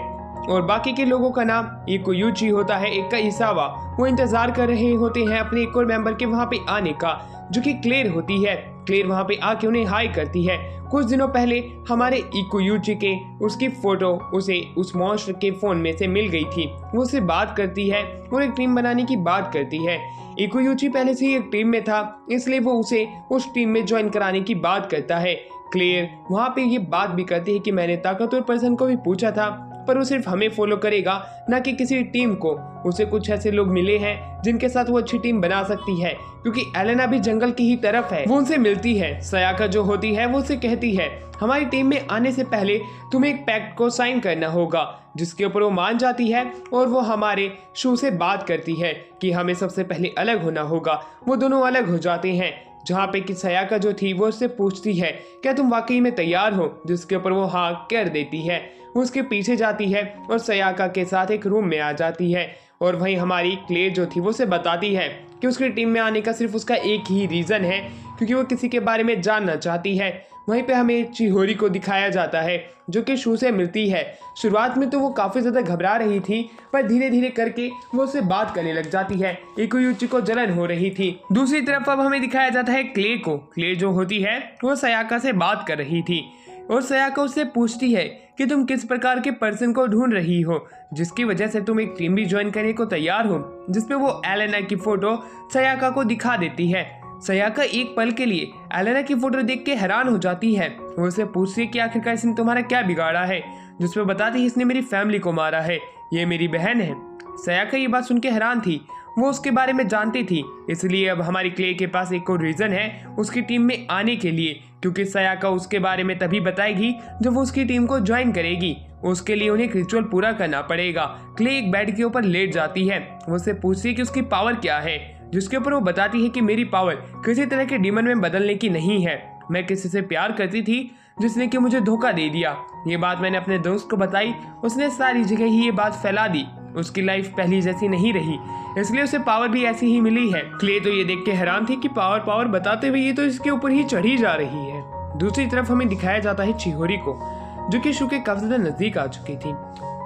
और बाकी के लोगों का नाम इकुयुची होता है, एक का इसावा। वो इंतजार कर रहे होते हैं अपने एक और मेंबर के वहाँ पे आने का, जो कि क्लेयर होती है। क्लेयर वहाँ पे आके उन्हें हाई करती है। कुछ दिनों पहले हमारे इकुयुची के उसकी फोटो उसे उस मॉन्स्टर के फोन में से मिल गई थी। वो उससे बात करती है और एक टीम बनाने की बात करती है। इकुयुची पहले से ही एक टीम में था, इसलिए वो उसे उस टीम में ज्वाइन कराने की बात करता है। क्लेयर वहाँ पे ये बात भी करती है कि मैंने ताकतवर पर्सन को भी पूछा था, पर वो सिर्फ हमें फॉलो करेगा, ना कि किसी टीम को। उसे कुछ ऐसे लोग मिले हैं जिनके साथ वो अच्छी टीम बना सकती है, क्योंकि एलेना भी जंगल की ही तरफ है। वो उनसे मिलती है। सायाका जो होती है वो उसे कहती है हमारी टीम में आने से पहले तुम्हें एक पैक्ट को साइन करना होगा, जिसके ऊपर वो मान जाती है और वो हमारे शू से बात करती है कि हमें सबसे पहले अलग होना होगा। वो दोनों अलग हो जाते हैं। जहाँ पे कि सयाका जो थी वो उससे पूछती है क्या तुम वाकई में तैयार हो, जिसके ऊपर वो हाँ कर देती है। वो उसके पीछे जाती है और सयाका के साथ एक रूम में आ जाती है और वहीं हमारी क्ले जो थी वो उसे बताती है कि उसकी टीम में आने का सिर्फ उसका एक ही रीज़न है, क्योंकि वो किसी के बारे में जानना चाहती है। वहीं पे हमें चिहोरी को दिखाया जाता है जो कि शू से मिलती है। शुरुआत में तो वो काफ़ी ज़्यादा घबरा रही थी, पर धीरे धीरे करके वो उससे बात करने लग जाती है। इकुयुची को जलन हो रही थी। दूसरी तरफ अब हमें दिखाया जाता है क्ले को। क्ले जो होती है वो सयाका से बात कर रही थी और सयाका उससे पूछती है कि तुम किस प्रकार के पर्सन को ढूंढ रही हो जिसकी वजह से तुम एक टीम भी ज्वाइन करने को तैयार हो, जिसपे वो एलेना की फोटो सयाका को दिखा देती है। सयाका एक पल के लिए एलेना की फोटो देख के हैरान हो जाती है। वो उसे पूछती है कि आखिरकार इसने तुम्हारा क्या बिगाड़ा है, जिसपे बताती है इसने मेरी फैमिली को मारा है, ये मेरी बहन है। सयाका ये बात सुन के हैरान थी। वो उसके बारे में जानती थी, इसलिए अब हमारी क्ले के पास एक और रीज़न है उसकी टीम में आने के लिए, क्योंकि सयाका उसके बारे में तभी बताएगी जब वो उसकी टीम को ज्वाइन करेगी। उसके लिए उन्हें एक रिचुअल पूरा करना पड़ेगा। क्ले एक बेड के ऊपर लेट जाती है। वो उससे पूछती है कि उसकी पावर क्या है, जिसके ऊपर वो बताती है कि मेरी पावर किसी तरह के डीमन में बदलने की नहीं है। मैं किसी से प्यार करती थी जिसने कि मुझे धोखा दे दिया। ये बात मैंने अपने दोस्त को बताई, उसने सारी जगह ही ये बात फैला दी। उसकी लाइफ पहली जैसी नहीं रही, इसलिए उसे पावर भी ऐसी ही मिली है। क्ले तो ये देख के हैरान थी कि पावर पावर बताते हुए ये तो इसके ऊपर ही चढ़ी जा रही है। दूसरी तरफ हमें दिखाया जाता है चिहोरी को, जो कि शू के काफी ज्यादा नजदीक आ चुकी थी।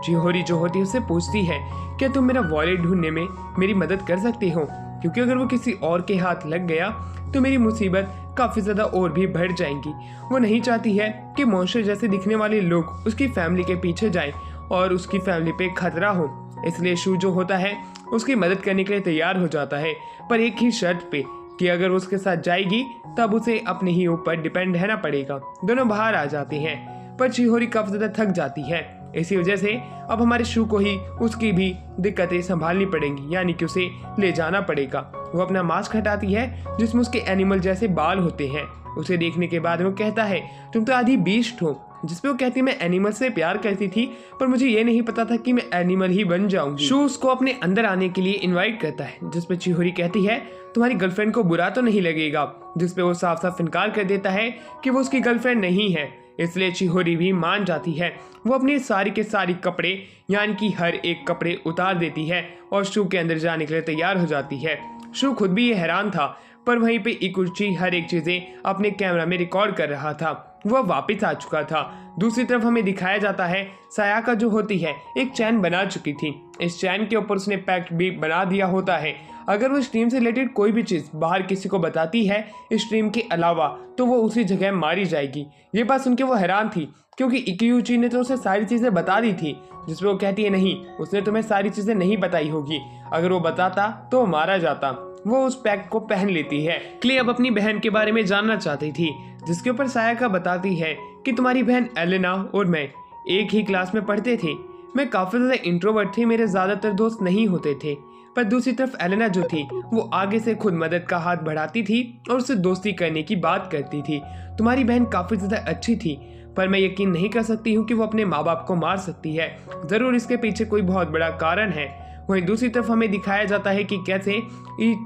चिहोरी जो होती है उससे पूछती है क्या तुम मेरा वॉलेट ढूंढने में मेरी मदद कर सकते हो, क्योंकि अगर वो किसी और के हाथ लग गया तो मेरी मुसीबत काफ़ी ज़्यादा और भी बढ़ जाएंगी। वो नहीं चाहती है कि मॉन्स्टर जैसे दिखने वाले लोग उसकी फैमिली के पीछे जाएं और उसकी फैमिली पे खतरा हो। इसलिए शू जो होता है उसकी मदद करने के लिए तैयार हो जाता है, पर एक ही शर्त पे कि अगर वो उसके साथ जाएगी तब उसे अपने ही ऊपर डिपेंड रहना पड़ेगा। दोनों बाहर आ जाते हैं, पर चिहोरी काफ़ी ज़्यादा थक जाती है। इसी वजह से अब हमारे शू को ही उसकी भी दिक्कतें संभालनी पड़ेंगी, यानी कि उसे ले जाना पड़ेगा। वो अपना मास्क हटाती है जिसमें उसके एनिमल जैसे बाल होते हैं। उसे देखने के बाद वो कहता है तुम तो आधी बीस्ट हो, जिसपे वो कहती है मैं एनिमल से प्यार करती थी पर मुझे ये नहीं पता था कि मैं एनिमल ही बन जाऊंगी। शू उसको अपने अंदर आने के लिए इनवाइट करता है, जिसपे चिहोरी कहती है तुम्हारी गर्लफ्रेंड को बुरा तो नहीं लगेगा, जिसपे वो साफ साफ इनकार कर देता है कि वो उसकी गर्लफ्रेंड नहीं है। इसलिए चिहोरी भी मान जाती है। वो अपने सारी के सारी कपड़े यानी कि हर एक कपड़े उतार देती है और शू के अंदर जाने के लिए तैयार हो जाती है। शू खुद भी ये हैरान था, पर वहीं पे इकुची हर एक चीजें अपने कैमरा में रिकॉर्ड कर रहा था। वह वापस आ चुका था। दूसरी तरफ हमें दिखाया जाता है सयाका जो होती है एक चैन बना चुकी थी। इस चैन के ऊपर उसने पैक्ट भी बना दिया होता है, अगर वो स्ट्रीम से रिलेटेड कोई भी चीज़ बाहर किसी को बताती है स्ट्रीम के अलावा तो वो उसी जगह मारी जाएगी। ये बात सुन के वो हैरान थी, क्योंकि इकुची ने तो उसे सारी चीज़ें बता दी थी, जिसपे वो कहती है नहीं उसने तुम्हें सारी चीज़ें नहीं बताई होगी, अगर वो बताता तो वो मारा जाता। वो उस पैक्ट को पहन लेती है। क्ले अब अपनी बहन के बारे में जानना चाहती थी, जिसके ऊपर सयाका बताती है कि तुम्हारी बहन एलेना और मैं एक ही क्लास में पढ़ते थे। मैं काफ़ी ज़्यादा इंट्रोवर्ट थी, मेरे ज़्यादातर दोस्त नहीं होते थे, पर दूसरी तरफ एलेना जो थी वो आगे से खुद मदद का हाथ बढ़ाती थी और उससे दोस्ती करने की बात करती थी। तुम्हारी बहन काफ़ी ज़्यादा अच्छी थी, पर मैं यकीन नहीं कर सकती हूँ कि वो अपने माँ बाप को मार सकती है। ज़रूर इसके पीछे कोई बहुत बड़ा कारण है। वहीं दूसरी तरफ हमें दिखाया जाता है कि कैसे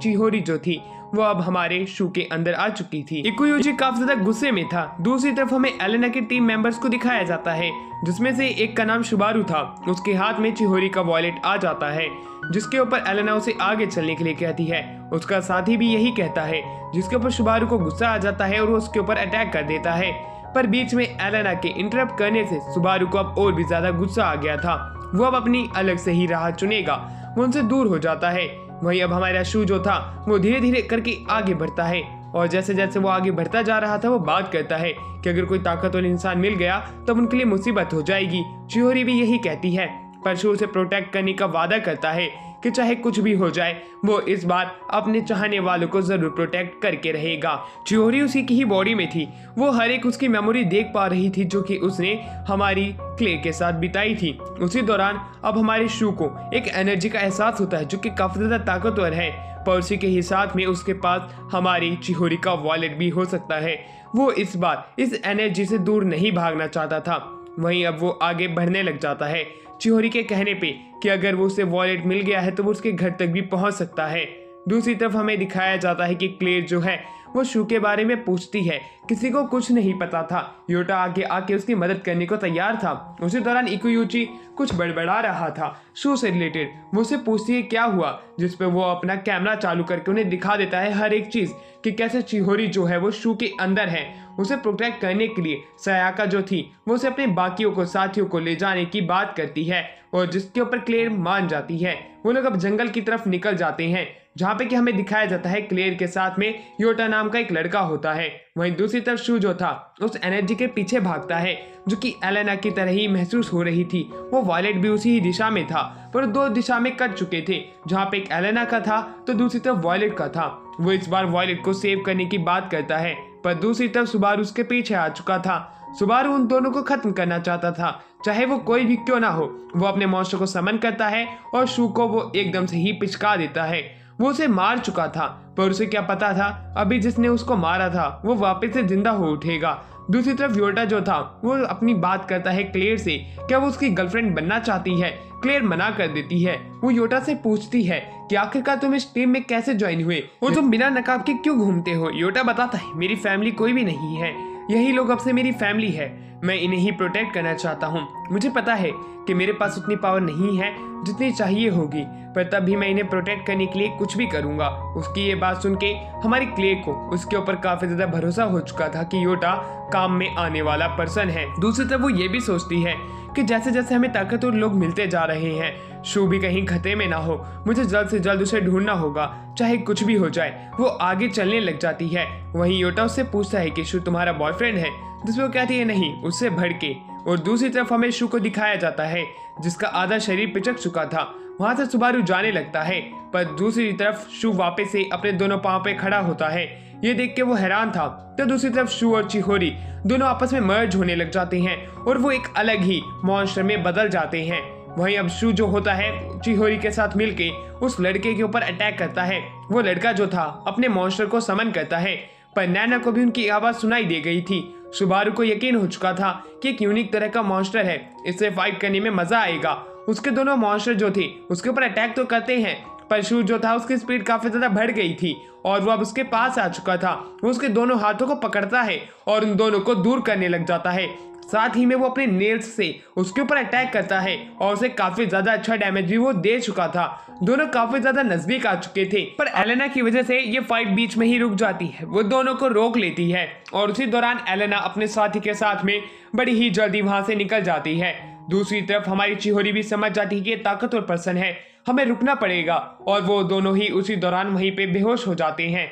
चिहोरी जो थी वो अब हमारे शू के अंदर आ चुकी थी। इकुयुची काफी ज्यादा गुस्से में था। दूसरी तरफ हमें एलेना के टीम मेंबर्स को दिखाया जाता है, जिसमें से एक का नाम शुबारू था। उसके हाथ में चिहोरी का वॉलेट आ जाता है, जिसके ऊपर एलेना उसे आगे चलने के लिए कहती है। उसका साथी भी यही कहता है, जिसके ऊपर शुबारू को गुस्सा आ जाता है और वो उसके ऊपर अटैक कर देता है। पर बीच में एलेना के इंटरप्ट करने से शुबारू को अब और भी ज्यादा गुस्सा आ गया था। वो अब अपनी अलग से ही राह चुनेगा, वो उनसे दूर हो जाता है। वहीं अब हमारा शू जो था वो धीरे धीरे करके आगे बढ़ता है, और जैसे जैसे वो आगे बढ़ता जा रहा था वो बात करता है कि अगर कोई ताकतवर इंसान मिल गया तब उनके लिए मुसीबत हो जाएगी। चिहोरी भी यही कहती है, पर शू उसे प्रोटेक्ट करने का वादा करता है कि चाहे कुछ भी हो जाए वो इस बार अपने चाहने वालों को जरूर प्रोटेक्ट करके रहेगा। चिहोरी उसी की ही बॉडी में थी। वो हर एक उसकी मेमोरी देख पा रही थी जो कि उसने हमारी क्ले के साथ बिताई थी। उसी दौरान अब हमारे शू को एक एनर्जी का एहसास होता है जो कि काफी ज्यादा ताकतवर है, पर उसी के ही साथ में उसके पास हमारी चिहोरी का वॉलेट भी हो सकता है। वो इस बार इस एनर्जी से दूर नहीं भागना चाहता था। वहीं अब वो आगे बढ़ने लग जाता है चिहोरी के कहने पे कि अगर वो उसे वॉलेट मिल गया है तो वो उसके घर तक भी पहुंच सकता है। दूसरी तरफ हमें दिखाया जाता है कि क्ले जो है वो शू के बारे में पूछती है। किसी को कुछ नहीं पता था। योटा आगे आके उसकी मदद करने को तैयार था। उसी दौरान इकुयुची कुछ बड़बड़ा रहा था शू से रिलेटेड। वो उसे पूछती है क्या हुआ, जिस पे वो अपना कैमरा चालू करके उन्हें दिखा देता है हर एक चीज कि कैसे चिहोरी जो है वो शू के अंदर है। उसे प्रोटेक्ट करने के लिए सयाका जो थी वो उसे अपने बाकियों को साथियों को ले जाने की बात करती है और जिसके ऊपर क्लेयर मान जाती है। वो लोग अब जंगल की तरफ निकल जाते हैं जहाँ पे कि हमें दिखाया जाता है क्लेयर के साथ में योटा नाम का एक लड़का होता है। वहीं दूसरी तरफ शू जो था उस एनर्जी के पीछे भागता है जो कि एलेना की तरह ही महसूस हो रही थी। वो वायलेट भी उसी ही दिशा में था पर दो दिशा में कट चुके थे, जहाँ पे एक एलेना का था तो दूसरी तरफ वायलेट का था। वो इस बार वायलेट को सेव करने की बात करता है पर दूसरी तरफ सुबारू उसके पीछे आ चुका था। सुबारू उन दोनों को खत्म करना चाहता था, चाहे वो कोई भी क्यों ना हो। वो अपने मॉन्स्टर को समन करता है और शू को वो एकदम से ही पिचका देता है। वो उसे मार चुका था पर उसे क्या पता था अभी जिसने उसको मारा था वो वापस से जिंदा हो उठेगा। दूसरी तरफ योटा जो था वो अपनी बात करता है क्लेयर से, क्या वो उसकी गर्लफ्रेंड बनना चाहती है। क्लेयर मना कर देती है। वो योटा से पूछती है कि आखिरकार तुम इस टीम में कैसे ज्वाइन हुए और तुम बिना नकाब के क्यों घूमते हो। योटा बताता है मेरी फैमिली कोई भी नहीं है, यही लोग अब से मेरी फैमिली है। मैं इन्हें ही प्रोटेक्ट करना चाहता हूँ। मुझे पता है कि मेरे पास उतनी पावर नहीं है जितनी चाहिए होगी, पर तब भी मैं इन्हें प्रोटेक्ट करने के लिए कुछ भी करूंगा। उसकी ये बात सुन के हमारी क्ले को उसके ऊपर काफी ज्यादा भरोसा हो चुका था कि योटा काम में आने वाला पर्सन है। दूसरी तरफ वो ये भी सोचती है कि जैसे जैसे हमें ताकतवर लोग मिलते जा रहे हैं शू भी कहीं खतरे में ना हो, मुझे जल्द से जल्द उसे ढूंढना होगा चाहे कुछ भी हो जाए। वो आगे चलने लग जाती है। वहीं योटा उससे पूछता है कि शू तुम्हारा बॉयफ्रेंड है, जिसमें वो कहती है नहीं, उससे भड़के। और दूसरी तरफ हमें शू को दिखाया जाता है जिसका आधा शरीर पिचक चुका था। वहां से सुबारू जाने लगता है पर दूसरी तरफ शू वापस से अपने दोनों पांव पे खड़ा होता है। ये देख के वो हैरान था। तो दूसरी तरफ शू और चिहोरी दोनों आपस में मर्ज होने लग जाते हैं और वो एक अलग ही मॉन्स्टर में बदल जाते हैं। वहीं अब शू जो होता है चिहोरी के साथ मिलके उस लड़के के ऊपर अटैक करता है। वो लड़का जो था अपने मॉन्स्टर को समन करता है पर नैना को भी उनकी आवाज सुनाई दे गई थी। सुबारू को यकीन हो चुका था कि एक यूनिक तरह का मॉन्स्टर है, इससे फाइट करने में मजा आएगा। उसके दोनों मॉन्स्टर जो थे उसके ऊपर अटैक तो करते हैं पर शू जो था उसकी स्पीड काफी ज्यादा बढ़ गई थी और वो अब उसके पास आ चुका था। वो उसके दोनों हाथों को पकड़ता है और उन दोनों को दूर करने लग जाता है। साथ ही में वो अपने नेल्स से उसके ऊपर अटैक करता है और उसे काफी ज्यादा अच्छा डैमेज भी वो दे चुका था। दोनों काफी ज्यादा नजदीक आ चुके थे पर एलेना की वजह से ये फाइट बीच में ही रुक जाती है। वो दोनों को रोक लेती है और उसी दौरान एलेना अपने साथी के साथ में बड़ी ही जल्दी वहां से निकल जाती है। दूसरी तरफ हमारी चिहोरी भी समझ जाती है कि ये ताकतवर पर्सन है, हमें रुकना पड़ेगा और वो दोनों ही उसी दौरान वहीं पे बेहोश हो जाते हैं।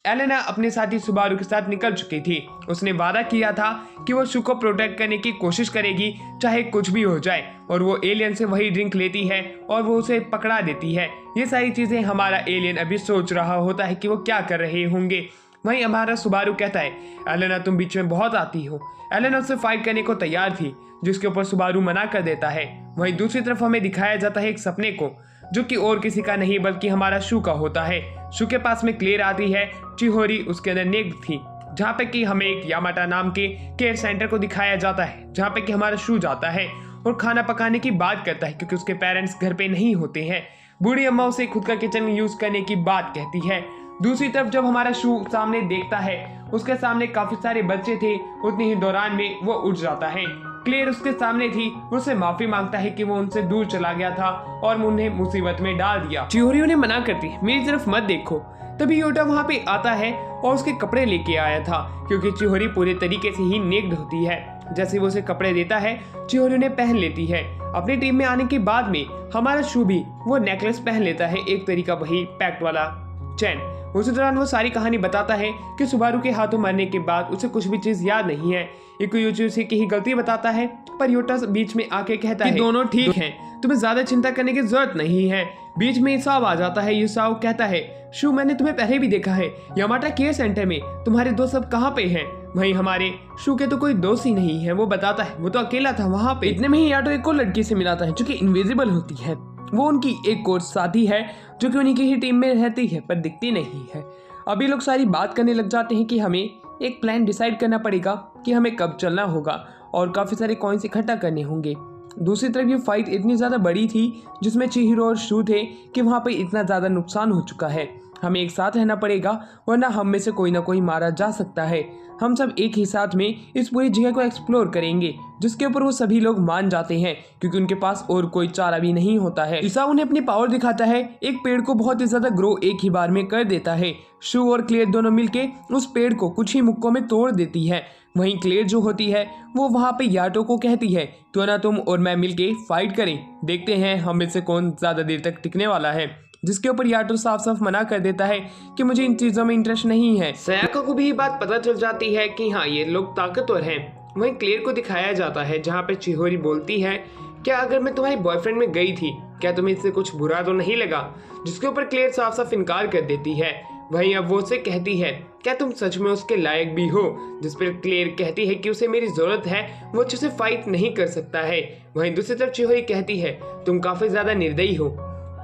एलेना अपने साथी सुबारू के साथ निकल चुकी थी। उसने वादा किया था कि वो शू को प्रोटेक्ट करने की कोशिश करेगी चाहे कुछ भी हो जाए और वो एलियन से वही ड्रिंक लेती है और वो उसे पकड़ा देती है। ये सारी चीजें हमारा एलियन अभी सोच रहा होता है कि वो क्या कर रहे होंगे। वहीं हमारा सुबारू कहता है एलेना तुम बीच में बहुत आती हो। एलेना उससे फाइट करने को तैयार थी जिसके ऊपर सुबारू मना कर देता है। वहीं दूसरी तरफ हमें दिखाया जाता है एक सपने को जो कि और किसी का नहीं बल्कि हमारा शू का होता है। शू के पास में क्लेयर आती है, चिहोरी उसके अंदर नेक्ड थी, जहाँ पे कि हमें एक यामाटा नाम के केयर सेंटर को दिखाया जाता है जहाँ पे कि हमारा शू जाता है और खाना पकाने की बात करता है क्योंकि उसके पेरेंट्स घर पे नहीं होते हैं। बूढ़ी अम्मा उसे खुद का किचन यूज करने की बात कहती है। दूसरी तरफ जब हमारा शू सामने देखता है उसके सामने काफी सारे बच्चे थे, उतनी ही दौरान में वो उठ जाता है। क्लेयर उसके सामने थी, उससे माफी मांगता है कि वो उनसे दूर चला गया था और उन्हें मुसीबत में डाल दिया। चिहोरी उन्हें मना करती है मेरी तरफ मत देखो। तभी योटा वहाँ पे आता है और उसके कपड़े लेके आया था क्योंकि चिहोरी पूरे तरीके से ही नेक्ड होती है। जैसे वो उसे कपड़े देता है चिहोरी उन्हें पहन लेती है। अपनी टीम में आने के बाद में हमारा शू भी वो नेकलेस पहन लेता है, एक तरीका वही पैक्ट वाला चैन। उसी दौरान वो सारी कहानी बताता है कि सुबारू के हाथों मरने के बाद उसे कुछ भी चीज याद नहीं है। इकुयुची उसे की ही गलती बताता है पर योटा बीच में आके कहता है दोनों ठीक हैं, तुम्हें ज्यादा चिंता करने की जरूरत नहीं है। बीच में युसाओ आ जाता है। युसाओ कहता है शू मैंने तुम्हें पहले भी देखा है यामाटा केयर सेंटर में, तुम्हारे दोस्त सब कहाँ पे हैं। वहीं हमारे शू के तो कोई दोस्त ही नहीं है। वो बताता है वो तो अकेला था वहाँ पे। इतने में ही याटो एक और लड़की से मिलाता है जो कि इनविजिबल होती है। वो उनकी एक और साथी है जो कि उन्हीं की ही टीम में रहती है पर दिखती नहीं है। अभी लोग सारी बात करने लग जाते हैं कि हमें एक प्लान डिसाइड करना पड़ेगा कि हमें कब चलना होगा और काफ़ी सारे कॉइन्स इकट्ठा करने होंगे। दूसरी तरफ ये फाइट इतनी ज़्यादा बड़ी थी जिसमें चिहिरो और शू थे कि वहाँ पे इतना ज़्यादा नुकसान हो चुका है। हमें एक साथ रहना पड़ेगा, वरना हम में से कोई ना कोई मारा जा सकता है। हम सब एक ही साथ में इस पूरी जगह को एक्सप्लोर करेंगे, जिसके ऊपर वो सभी लोग मान जाते हैं क्योंकि उनके पास और कोई चारा भी नहीं होता है। ईसाऊ उन्हें अपनी पावर दिखाता है, एक पेड़ को बहुत ही ज्यादा ग्रो एक ही बार में कर देता है। शू और क्लेयर दोनों मिलके उस पेड़ को कुछ ही मुक्कों में तोड़ देती है। वहीं क्लेयर जो होती है वो वहां पे याटो को कहती है, क्यों ना तुम और मैं मिलके फाइट करें, देखते हैं हम में से कौन ज्यादा देर तक टिकने वाला है। जिसके ऊपर याटो साफ साफ मना कर देता है कि मुझे इन चीजों में इंटरेस्ट नहीं है। सायाका को भी ये बात पता चल जाती है कि हाँ ये लोग ताकतवर हैं। वहीं क्लेयर को दिखाया जाता है जहाँ पे चिहोरी बोलती है, क्या अगर मैं तुम्हारे बॉयफ्रेंड में गई थी, क्या तुम्हें इससे कुछ बुरा तो नहीं लगा? जिसके ऊपर क्लेयर साफ साफ इनकार कर देती है। वहीं अब वो उसे कहती है, क्या तुम सच में उसके लायक भी हो? जिस पर क्लेयर कहती है कि उसे मेरी जरूरत है, वो अच्छे से फाइट नहीं कर सकता है। वहीं दूसरी तरफ चिहोरी कहती है, तुम काफी ज्यादा निर्दयी हो,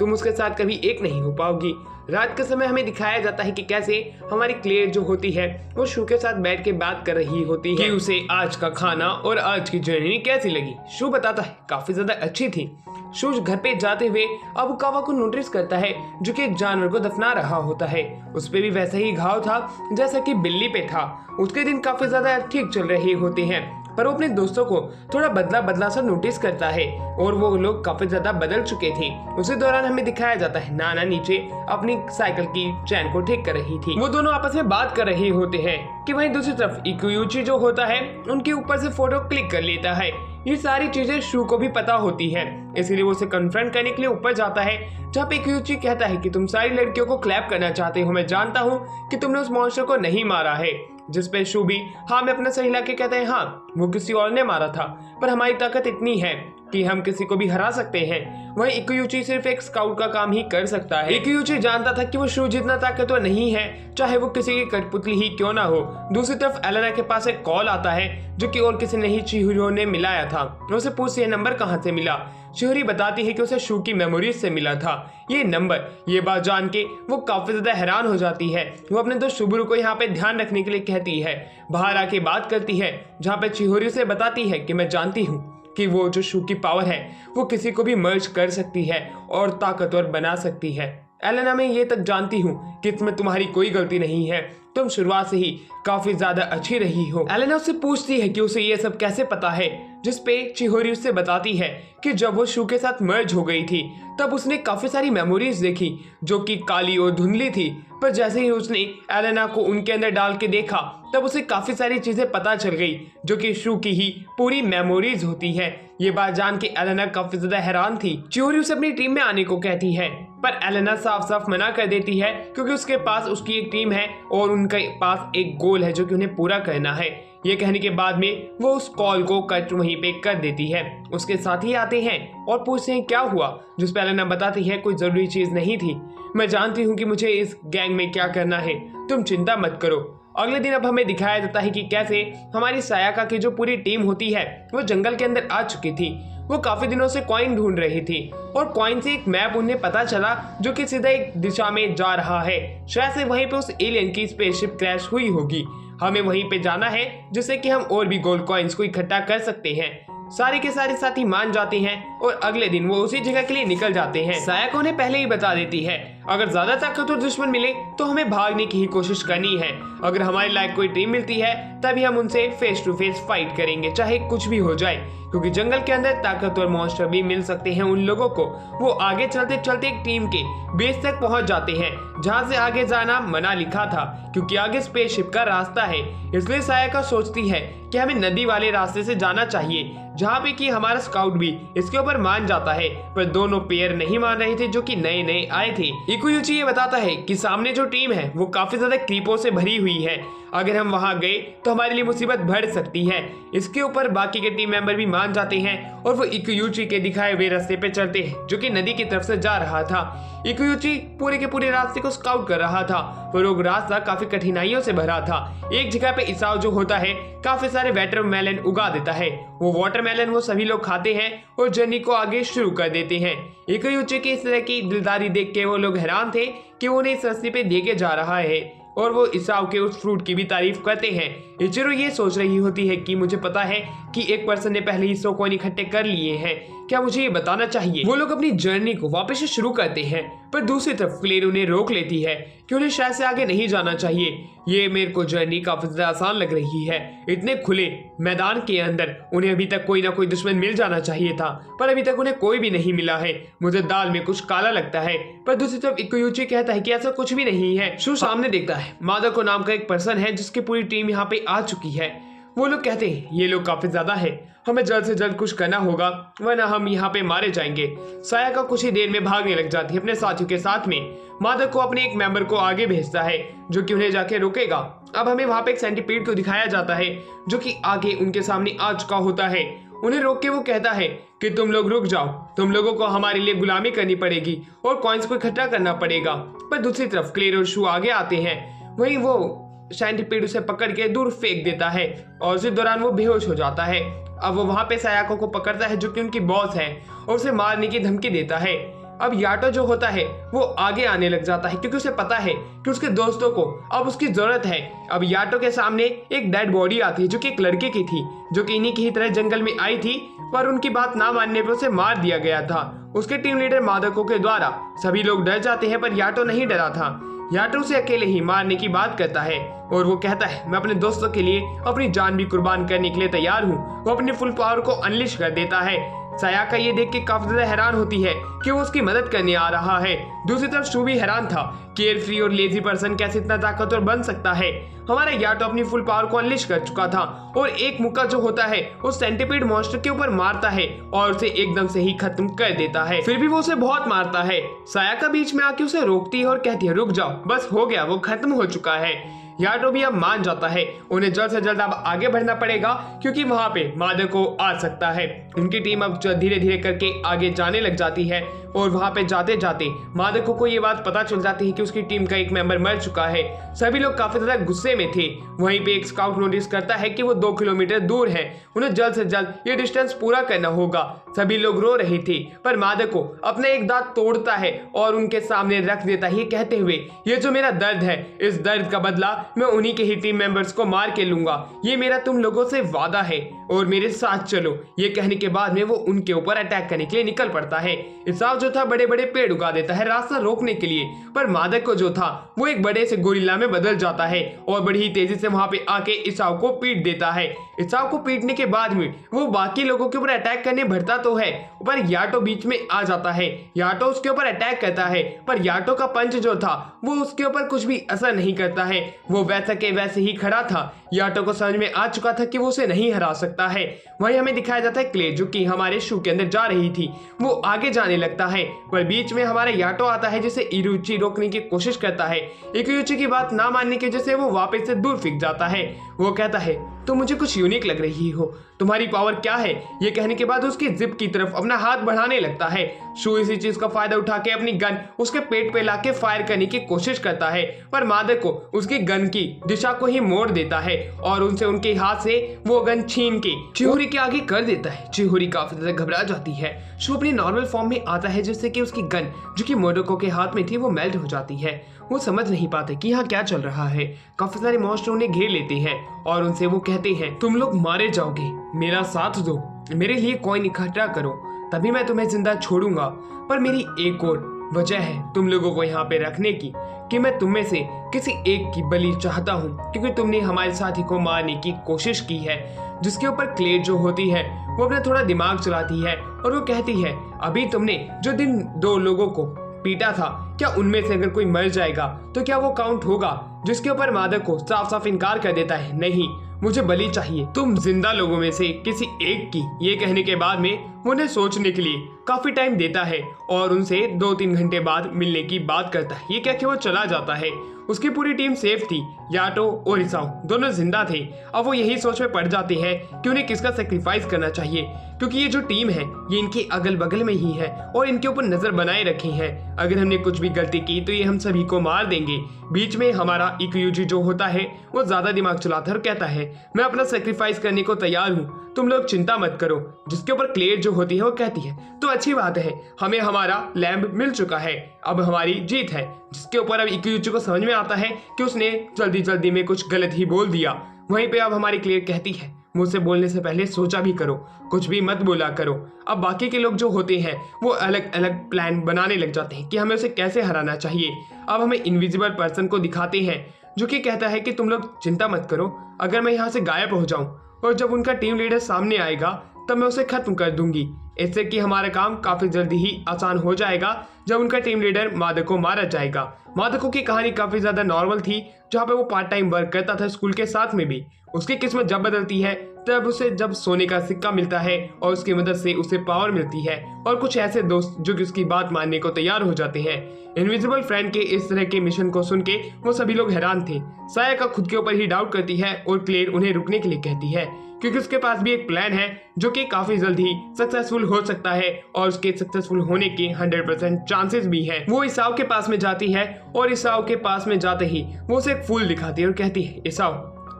तुम उसके साथ कभी एक नहीं हो पाओगी। रात के समय हमें दिखाया जाता है कि कैसे हमारी क्लेयर जो होती है वो शू के साथ बैठ के बात कर रही होती है कि उसे आज का खाना और आज की जर्नी कैसी लगी। शू बताता है काफी ज्यादा अच्छी थी। शू घर पे जाते हुए अबुकावा को नोटिस करता है जो कि एक जानवर को दफना रहा होता है। उस पे भी वैसा ही घाव था जैसा कि बिल्ली पे था। उसके दिन काफी ज्यादा ठीक चल रहे होते हैं, पर वो अपने दोस्तों को थोड़ा बदला बदला सा नोटिस करता है और वो लोग काफी ज्यादा बदल चुके थे। उसी दौरान हमें दिखाया जाता है नाना नीचे अपनी साइकिल की चैन को ठीक कर रही थी। वो दोनों आपस में बात कर रहे होते हैं कि वहीं दूसरी तरफ इकुयुची जो होता है उनके ऊपर से फोटो क्लिक कर लेता है। ये सारी चीजें शू को भी पता होती है, इसलिए वो उसे कन्फ्रंट करने के लिए ऊपर जाता है, जहाँ पे इकुयुची कहता है कि तुम सारी लड़कियों को क्लैप करना चाहते हो, मैं जानता हूँ कि तुमने उस मॉन्स्टर को नहीं मारा है। जिस पे शू भी हाँ मैं अपना सही लाके कहते हैं, हाँ वो किसी और ने मारा था, पर हमारी ताकत इतनी है कि हम किसी को भी हरा सकते हैं। वहीं इकुयुची सिर्फ एक स्काउट का काम ही कर सकता है। इकुयुची जानता था कि वो शू जितना ताकतवर नहीं है, चाहे वो किसी की कठपुतली ही क्यों ना हो। दूसरी तरफ एलेना के पास एक कॉल आता है जो कि और किसी नहीं चिहोरी ने मिलाया था। उसे पूछती है नंबर कहाँ से मिला। चिहोरी बताती है कि उसे शू की मेमोरीज से मिला था ये नंबर। ये बात जान के वो काफी ज्यादा हैरान हो जाती है। वो अपने दोस्त शुबुरु को यहाँ पे ध्यान रखने के लिए कहती है। बाहर आके बात करती है जहाँ पे चिहोरी से बताती है कि मैं जानती हूँ कि वो जो शू की पावर है वो किसी को भी मर्ज कर सकती है और ताकतवर बना सकती है। एलेना मैं ये तक जानती हूँ कि इसमें तुम्हारी कोई गलती नहीं है, तुम शुरुआत से ही काफी ज्यादा अच्छी रही हो। एलेना उससे पूछती है कि उसे ये सब कैसे पता है, जिस पे चिहोरी उससे बताती है कि जब वो शू के साथ मर्ज हो गई थी तब उसने काफी सारी मेमोरीज देखी जो कि काली और धुंधली थी, पर जैसे ही उसने एलेना को उनके अंदर डाल के देखा तब उसे काफी सारी चीजें पता चल गई जो कि शू की ही पूरी मेमोरीज होती है। ये बात जान के एलेना काफी ज्यादा हैरान थी। चिहोरी उसे अपनी टीम में आने को कहती है, पर एलेना साफ साफ मना कर देती है क्योंकि उसके पास उसकी एक टीम है और उनके पास एक गोल है जो कि उन्हें पूरा करना है। ये कहने के बाद में वो उस कॉल को कट वहीं पे कर देती है। उसके साथी आते हैं और पूछते हैं क्या हुआ, जिस पे एलेना बताती है कोई जरूरी चीज नहीं थी, मैं जानती हूँ कि मुझे इस गैंग में क्या करना है, तुम चिंता मत करो। अगले दिन अब हमें दिखाया जाता है कि कैसे हमारी सायाका की जो पूरी टीम होती है वो जंगल के अंदर आ चुकी थी। वो काफी दिनों से कॉइन ढूंढ रही थी और कॉइन से एक मैप उन्हें पता चला जो कि सीधा एक दिशा में जा रहा है। शायद से वहीं पे उस एलियन की स्पेसशिप क्रैश हुई होगी। हमें वहीं पे जाना है जिससे कि हम और भी गोल्ड कॉइन्स को इकट्ठा कर सकते हैं। सारे के सारे साथी मान जाते हैं और अगले दिन वो उसी जगह के लिए निकल जाते हैं। सायाका उन्हें पहले ही बता देती है अगर ज्यादा ताकतवर दुश्मन मिले तो हमें भागने की ही कोशिश करनी है। अगर हमारे लायक कोई टीम मिलती है तभी हम उनसे फेस टू फेस फाइट करेंगे, चाहे कुछ भी हो जाए, क्योंकि जंगल के अंदर ताकतवर मॉन्स्टर भी मिल सकते हैं उन लोगों को। वो आगे चलते चलते एक टीम के बेस तक पहुंच जाते हैं जहां से आगे जाना मना लिखा था क्योंकि आगे स्पेसशिप का रास्ता है। इसलिए सायाका सोचती है कि हमें नदी वाले रास्ते से जाना चाहिए जहाँ पे कि हमारा स्काउट भी इसके ऊपर मान जाता है, पर दोनों पेयर नहीं मान रहे थे जो कि नए नए आए थे। इकुयुची ये बताता है कि सामने जो टीम है वो काफी ज्यादा क्रीपों से भरी हुई है, अगर हम वहां गए तो हमारे लिए मुसीबत बढ़ सकती है। इसके ऊपर बाकी के टीम मेंबर भी मान जाते हैं और वो इकुयुची के दिखाए हुए रास्ते पे चलते हैं जो कि नदी की तरफ से जा रहा था। इकुयुची पूरे के पूरे रास्ते को स्काउट कर रहा था, पर वो रास्ता काफी कठिनाइयों से भरा था। एक जगह पे इसाओ जो होता है काफी सारे वाटरमेलन उगा देता है। वो वाटरमेलन वो सभी लोग खाते हैं और जर्नी को आगे शुरू कर देते हैं। इकुयुची की इस तरह की दिलदारी देख के वो लोग हैरान थे कि वो उन्हें इस रास्ते पे लेके जा रहा है और वो इसाओ के उस फ्रूट की भी तारीफ करते हैं। इचिरो ये सोच रही होती है कि मुझे पता है कि एक पर्सन ने पहले ही 100 कॉइन इकट्ठे कर लिए हैं, क्या मुझे ये बताना चाहिए? वो लोग अपनी जर्नी को वापस से शुरू करते हैं, पर दूसरी तरफ क्लेयर उन्हें रोक लेती है कि उन्हें शायद से आगे नहीं जाना चाहिए। ये मेरे को जर्नी काफी ज्यादा आसान लग रही है। इतने खुले मैदान के अंदर उन्हें अभी तक कोई ना कोई दुश्मन मिल जाना चाहिए था, पर अभी तक उन्हें कोई भी नहीं मिला है। मुझे दाल में कुछ काला लगता है। पर दूसरी तरफ इकुयुची कहता है कि ऐसा कुछ भी नहीं है। शू सामने देखता है मादको नाम का एक पर्सन है जिसकी पूरी टीम यहाँ पे आ चुकी है। वो लोग कहते हैं ये लोग काफी ज्यादा है, हमें जल्द से जल्द कुछ करना होगा वरना हम यहाँ पे मारे जाएंगे। सायाका कुछ ही देर में भागने लग जाती है अपने साथियों के साथ में। मादको अपने एक मेंबर को आगे भेजता है जो कि उन्हें जाके रोकेगा। अब हमें वहां पे एक सेंटीपीड को दिखाया जाता है जो कि आगे उनके सामने आ चुका होता है। उन्हें रोक के वो कहता है कि तुम लोग रुक जाओ, तुम लोगों को हमारे लिए गुलामी करनी पड़ेगी और कॉइन्स को इकट्ठा करना पड़ेगा। पर दूसरी तरफ क्लेयर और शू आगे आते हैं। वहीं वो सेंटीपीड उसे पकड़ के दूर फेंक देता है और उसी दौरान वो बेहोश हो जाता है। अब वो वहां पे सायाको को पकड़ता है जो कि उनकी बॉस है और उसे मारने की धमकी देता है। अब याटो जो होता है वो आगे आने लग जाता है क्योंकि उसे पता है कि उसके दोस्तों को अब उसकी जरूरत है। अब याटो के सामने एक डेड बॉडी आती है जो कि एक लड़के की थी जो कि इन्हीं की ही तरह जंगल में आई थी, पर उनकी बात ना मानने पर उसे मार दिया गया था। उसके टीम लीडर मादको के द्वारा सभी लोग डर जाते हैं, पर याटो नहीं डरा था। याटो से अकेले ही मारने की बात करता है और वो कहता है मैं अपने दोस्तों के लिए अपनी जान भी कुर्बान करने के लिए तैयार हूँ। वो अपनी फुल पावर को अनलिश कर देता है। सायाका ये देख के काफी ज्यादा हैरान होती है कि वो उसकी मदद करने आ रहा है। दूसरी तरफ शू भी हैरान था कि एयर फ्री और लेजी पर्सन कैसे इतना ताकतवर बन सकता है। हमारा याटो अपनी फुल पावर को अनलिश कर चुका था और एक मुक्का जो होता है उस सेंटीपीड मॉन्स्टर के ऊपर मारता है और उसे एकदम से ही खत्म कर देता है। फिर भी वो उसे बहुत मारता है। सायाका बीच में आके उसे रोकती है और कहती है रुक जाओ, बस हो गया, वो खत्म हो चुका है। याटो भी अब मान जाता है। उन्हें जल्द से जल्द अब आगे बढ़ना पड़ेगा क्योंकि वहां पे मादको आ सकता है। उनकी टीम अब धीरे धीरे करके आगे जाने लग जाती है और वहां पे जाते जाते मादको को ये बात पता चल जाती है कि उसकी टीम का एक मेंबर मर चुका है। सभी लोग काफी ज्यादा गुस्से में थे। वहीं पे एक स्काउट नोटिस करता है कि वो 2 किलोमीटर दूर है, उन्हें जल्द से जल्द ये डिस्टेंस पूरा करना होगा। सभी लोग रो रहे थे, पर मादको अपना एक दांत तोड़ता है और उनके सामने रख देता है, ये कहते हुए ये जो मेरा दर्द है, इस दर्द का बदला मैं उन्हीं के ही टीम मेंबर्स को मार के लूंगा। ये मेरा तुम लोगों से वादा है और मेरे साथ चलो। ये कहने के बाद में वो उनके ऊपर अटैक करने के लिए निकल पड़ता है। इसाव जो था बड़े बड़े पेड़ उगा देता है रास्ता रोकने के लिए, पर मादको जो था वो एक बड़े से गोरिल्ला में बदल जाता है और बड़ी ही तेजी से वहां पे आके इसाव को पीट देता है। इसाव को पीटने के बाद में वो बाकी लोगों के ऊपर अटैक करने बढ़ता तो है, पर याटो बीच में आ जाता है। याटो उसके ऊपर अटैक करता है, पर याटो का पंच जो था वो उसके ऊपर कुछ भी असर नहीं करता है। वो वैसा के वैसे ही खड़ा था। याटो को समझ में आ चुका था कि वो उसे नहीं हरा सकता है। वहीं हमें दिखाया जाता है क्ले जो कि हमारे शू के अंदर जा रही थी, वो आगे जाने लगता है, पर बीच में हमारा याटो आता है जिसे इरुची रोकने की कोशिश करता है। इकुयुची की बात ना मानने की वजह से वो वापस से दूर फेंक जाता है। वो कहता है तुम मुझे कुछ यूनिक लग रही हो, तुम्हारी पावर क्या है? ये कहने के बाद उसकी जिप की तरफ अपना हाथ बढ़ाने लगता है। शू इसी चीज का फायदा उठा के अपनी गन उसके पेट पे लाके फायर करने की कोशिश करता है, पर मादको उसकी गन की दिशा को ही मोड़ देता है और उनसे उनके हाथ से वो गन छीन के चिहुरी के आगे कर देता है। चिहुरी काफी ज्यादा घबरा जाती है। शू अपनी नॉर्मल फॉर्म में आता है जिससे कि उसकी गन जो कि मोडोको के हाथ में थी वो मेल्ट हो जाती है। वो समझ नहीं पाते कि यहाँ क्या चल रहा है। काफी सारे मॉन्स्टर उन्हें घेर लेते हैं और उनसे वो कहते हैं तुम लोग मारे जाओगे, मेरा साथ दो, मेरे लिए कॉइन इकट्ठा करो, तभी मैं तुम्हें जिंदा छोड़ूंगा। पर मेरी एक और वजह है तुम लोगों को यहाँ पे रखने की कि मैं तुम में से किसी एक की बलि चाहता हूँ, क्योंकि तुमने हमारे साथी को मारने की कोशिश की है। जिसके ऊपर क्ले जो होती है वो अपना थोड़ा दिमाग चलाती है और वो कहती है अभी तुमने जो दिन 2 लोगों को पीटा था, क्या उनमें से अगर कोई मर जाएगा तो क्या वो काउंट होगा? जिसके ऊपर मादको साफ साफ इनकार कर देता है, नहीं, मुझे बलि चाहिए, तुम जिंदा लोगों में से किसी एक की। ये कहने के बाद में वो उन्हें सोचने के लिए काफी टाइम देता है और उनसे 2-3 घंटे बाद मिलने की बात करता है। ये कह के वो चला जाता है। उसकी पूरी टीम सेफ थी, याटो और इसाओ दोनों जिंदा थे। अब वो यही सोच में पड़ जाते हैं कि उन्हें किसका सेक्रीफाइस करना चाहिए, क्योंकि ये जो टीम है ये इनके अगल बगल में ही है और इनके ऊपर नजर बनाए रखी है। अगर हमने कुछ भी गलती की तो ये हम सभी को मार देंगे। बीच में हमारा इकुयुजी जो होता है वो ज्यादा दिमाग चलाता है और कहता है मैं अपना सेक्रीफाइस करने को तैयार हूँ, तुम लोग चिंता मत करो। जिसके ऊपर क्लेयर जो होती है वो कहती है तो अच्छी बात है, हमें हमारा लैम्ब मिल चुका है, अब हमारी जीत है। जिसके ऊपर अब इकुयुची को समझ में आता है कि उसने जल्दी जल्दी में कुछ गलत ही बोल दिया। वहीं पे अब हमारी क्लेयर कहती है मुझसे बोलने से पहले सोचा भी करो, कुछ भी मत बोला करो। अब बाकी के लोग जो होते हैं वो अलग अलग प्लान बनाने लग जाते हैं कि हमें उसे कैसे हराना चाहिए। अब हमें इनविजिबल पर्सन को दिखाते हैं जो कि कहता है कि तुम लोग चिंता मत करो, अगर मैं यहाँ से गायब हो जाऊं और जब उनका टीम लीडर सामने आएगा तब मैं उसे खत्म कर दूंगी, इससे कि हमारा काम काफी जल्दी ही आसान हो जाएगा जब उनका टीम लीडर मादक को मारा जाएगा। मादकों की कहानी काफी ज्यादा नॉर्मल थी, जहाँ पे वो पार्ट टाइम वर्क करता था स्कूल के साथ में भी। उसकी किस्मत जब बदलती है तब उसे जब सोने का सिक्का मिलता है और उसकी मदद से उसे पावर मिलती है और कुछ ऐसे दोस्त जो कि उसकी बात मानने को तैयार हो जाते हैं। इनविजिबल फ्रेंड के इस तरह के मिशन को सुन के वो सभी लोग हैरान थे। साया खुद के ऊपर ही डाउट करती है और क्लेयर उन्हें रुकने के लिए कहती है क्योंकि उसके पास भी एक प्लान है जो कि काफी जल्द ही सक्सेसफुल हो सकता है और उसके सक्सेसफुल होने के 100% चांसेस भी हैं। वो ईसाव के पास में जाती है और ईसाव के पास में जाते ही वो उसे एक फूल दिखाती है और कहती है ईसाव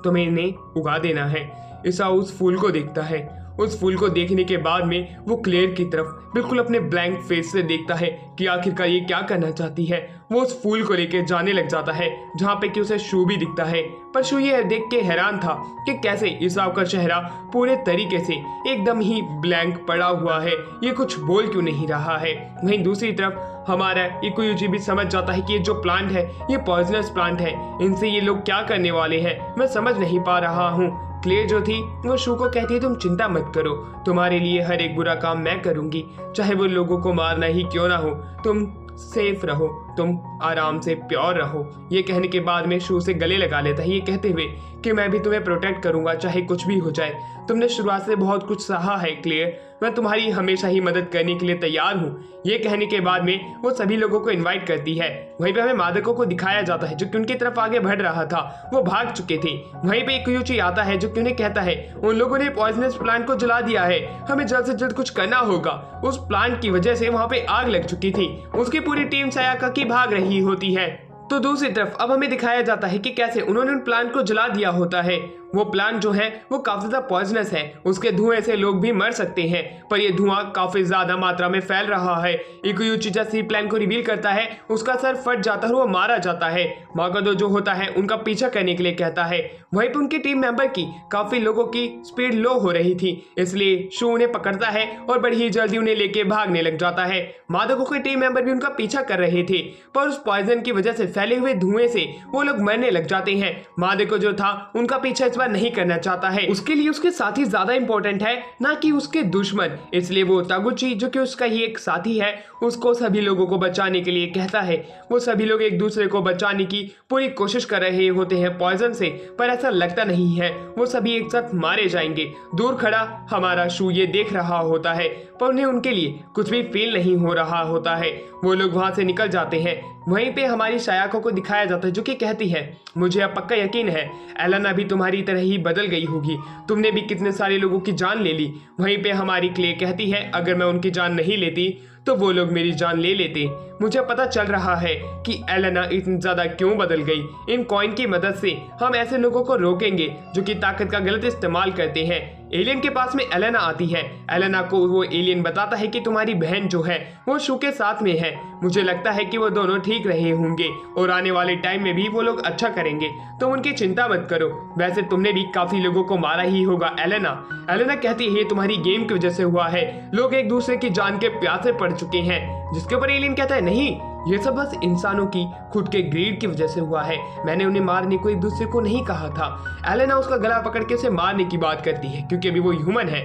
तुम्हें इन्हें उगा देना है। ईसाव उस फूल को देखता है। उस फूल को देखने के बाद में वो क्लेयर की तरफ बिल्कुल अपने ब्लैंक फेस से देखता है कि आखिरकार ये क्या करना चाहती है। वो उस फूल को लेकर जाने लग जाता है जहाँ पे कि उसे शू भी दिखता है, पर शू ये देख के हैरान था कि कैसे ईसाव का चेहरा पूरे तरीके से एकदम ही ब्लैंक पड़ा हुआ है, ये कुछ बोल क्यों नहीं रहा है। वहीं दूसरी तरफ हमारा इकुयुजी भी समझ जाता है कि ये जो प्लांट है ये पॉइजनस प्लांट है, इनसे ये लोग क्या करने वाले हैं मैं समझ नहीं पा रहा हूँ। क्लेयर जो थी वो शू को कहती है तुम चिंता मत करो, तुम्हारे लिए हर एक बुरा काम मैं करूंगी, चाहे वो लोगों को मारना ही क्यों ना हो, तुम सेफ रहो, तुम आराम से प्योर रहो। ये कहने के बाद में शू से गले लगा लेता है ये कहते हुए कि मैं भी तुम्हें प्रोटेक्ट करूंगा चाहे कुछ भी हो जाए। तुमने शुरुआत से बहुत कुछ सहा है क्लेयर, मैं तुम्हारी हमेशा ही मदद करने के लिए तैयार हूँ। ये कहने के बाद में वो सभी लोगों को इनवाइट करती है। वहीं पे हमें मादकों को दिखाया जाता है जो कि उनकी तरफ आगे बढ़ रहा था, वो भाग चुके थे। वहीं पे इकुयुची आता है जो कि उन्हें कहता है उन लोगों ने पॉइजनस प्लांट को जला दिया है, हमें जल्द से जल्द कुछ करना होगा। उस प्लांट की वजह से वहाँ पे आग लग चुकी थी, उसकी पूरी टीम सायाका की भाग रही होती है। तो दूसरी तरफ अब हमें दिखाया जाता है कि कैसे उन्होंने उन प्लांट को जला दिया होता है। वो प्लांट जो है वो काफी ज्यादा पॉइजनस है, उसके धुएं से लोग भी मर सकते हैं, पर ये धुआं काफी ज्यादा मात्रा में फैल रहा है। इकुयुची जब सी प्लान को रिवील करता है उसका सर फट जाता है और वो मारा जाता है। मागोदो जो होता है उनका पीछा करने के लिए कहता है। वहीं पर उनकी टीम मेंबर की काफी लोगों की स्पीड लो हो रही थी, इसलिए शू उन्हें पकड़ता है और बड़ी ही जल्दी उन्हें लेके भागने लग जाता है। मादकों के टीम मेंबर भी उनका पीछा कर रहे थे, पर उस पॉइजन की वजह से फैले हुए धुएं से वो लोग मरने लग जाते हैं। मादको जो था उनका पीछा इस बार नहीं करना चाहता है, उसके लिए उसके साथी ज्यादा इंपॉर्टेंट है ना कि उसके दुश्मन, इसलिए वो तागुची जो कि उसका ही एक साथी है उसको सभी लोगों को बचाने के लिए कहता है। वो सभी लोग एक दूसरे को बचाने की पूरी कोशिश कर रहे होते हैं पॉइजन से, पर ऐसा लगता नहीं है, वो सभी एक साथ मारे जाएंगे। दूर खड़ा हमारा शू ये देख रहा होता है, पर उन्हें उनके लिए कुछ भी फील नहीं हो रहा होता है। वो लोग वहां से निकल जाते हैं। वहीं पे हमारी सायाको को दिखाया जाता है जो कि कहती है मुझे अब पक्का यकीन है एलेना भी तुम्हारी तरह ही बदल गई होगी, तुमने भी कितने सारे लोगों की जान ले ली। वहीं पे हमारी क्ले कहती है अगर मैं उनकी जान नहीं लेती तो वो लोग मेरी जान ले लेते। मुझे पता चल रहा है कि एलेना इतनी ज्यादा क्यों बदल गई। इन कॉइन की मदद से हम ऐसे लोगों को रोकेंगे जो कि ताकत का गलत इस्तेमाल करते हैं। एलियन के पास में एलेना आती है। एलेना को वो एलियन बताता है कि तुम्हारी बहन जो है वो शू के साथ में है, मुझे लगता है कि वो दोनों ठीक रहे होंगे और आने वाले टाइम में भी वो लोग अच्छा करेंगे, तो उनकी चिंता मत करो। वैसे तुमने भी काफी लोगों को मारा ही होगा एलेना। एलेना कहती है तुम्हारी गेम की वजह से हुआ है, लोग एक दूसरे की जान के प्यासे पड़ चुके हैं। जिसके ऊपर एलियन कहता है नहीं, ये सब बस इंसानों की खुद के ग्रीड की वजह से हुआ है, मैंने उन्हें मारने को एक दूसरे को नहीं कहा था। एलेना उसका गला पकड़ के उसे मारने की बात करती है क्योंकि अभी वो ह्यूमन है,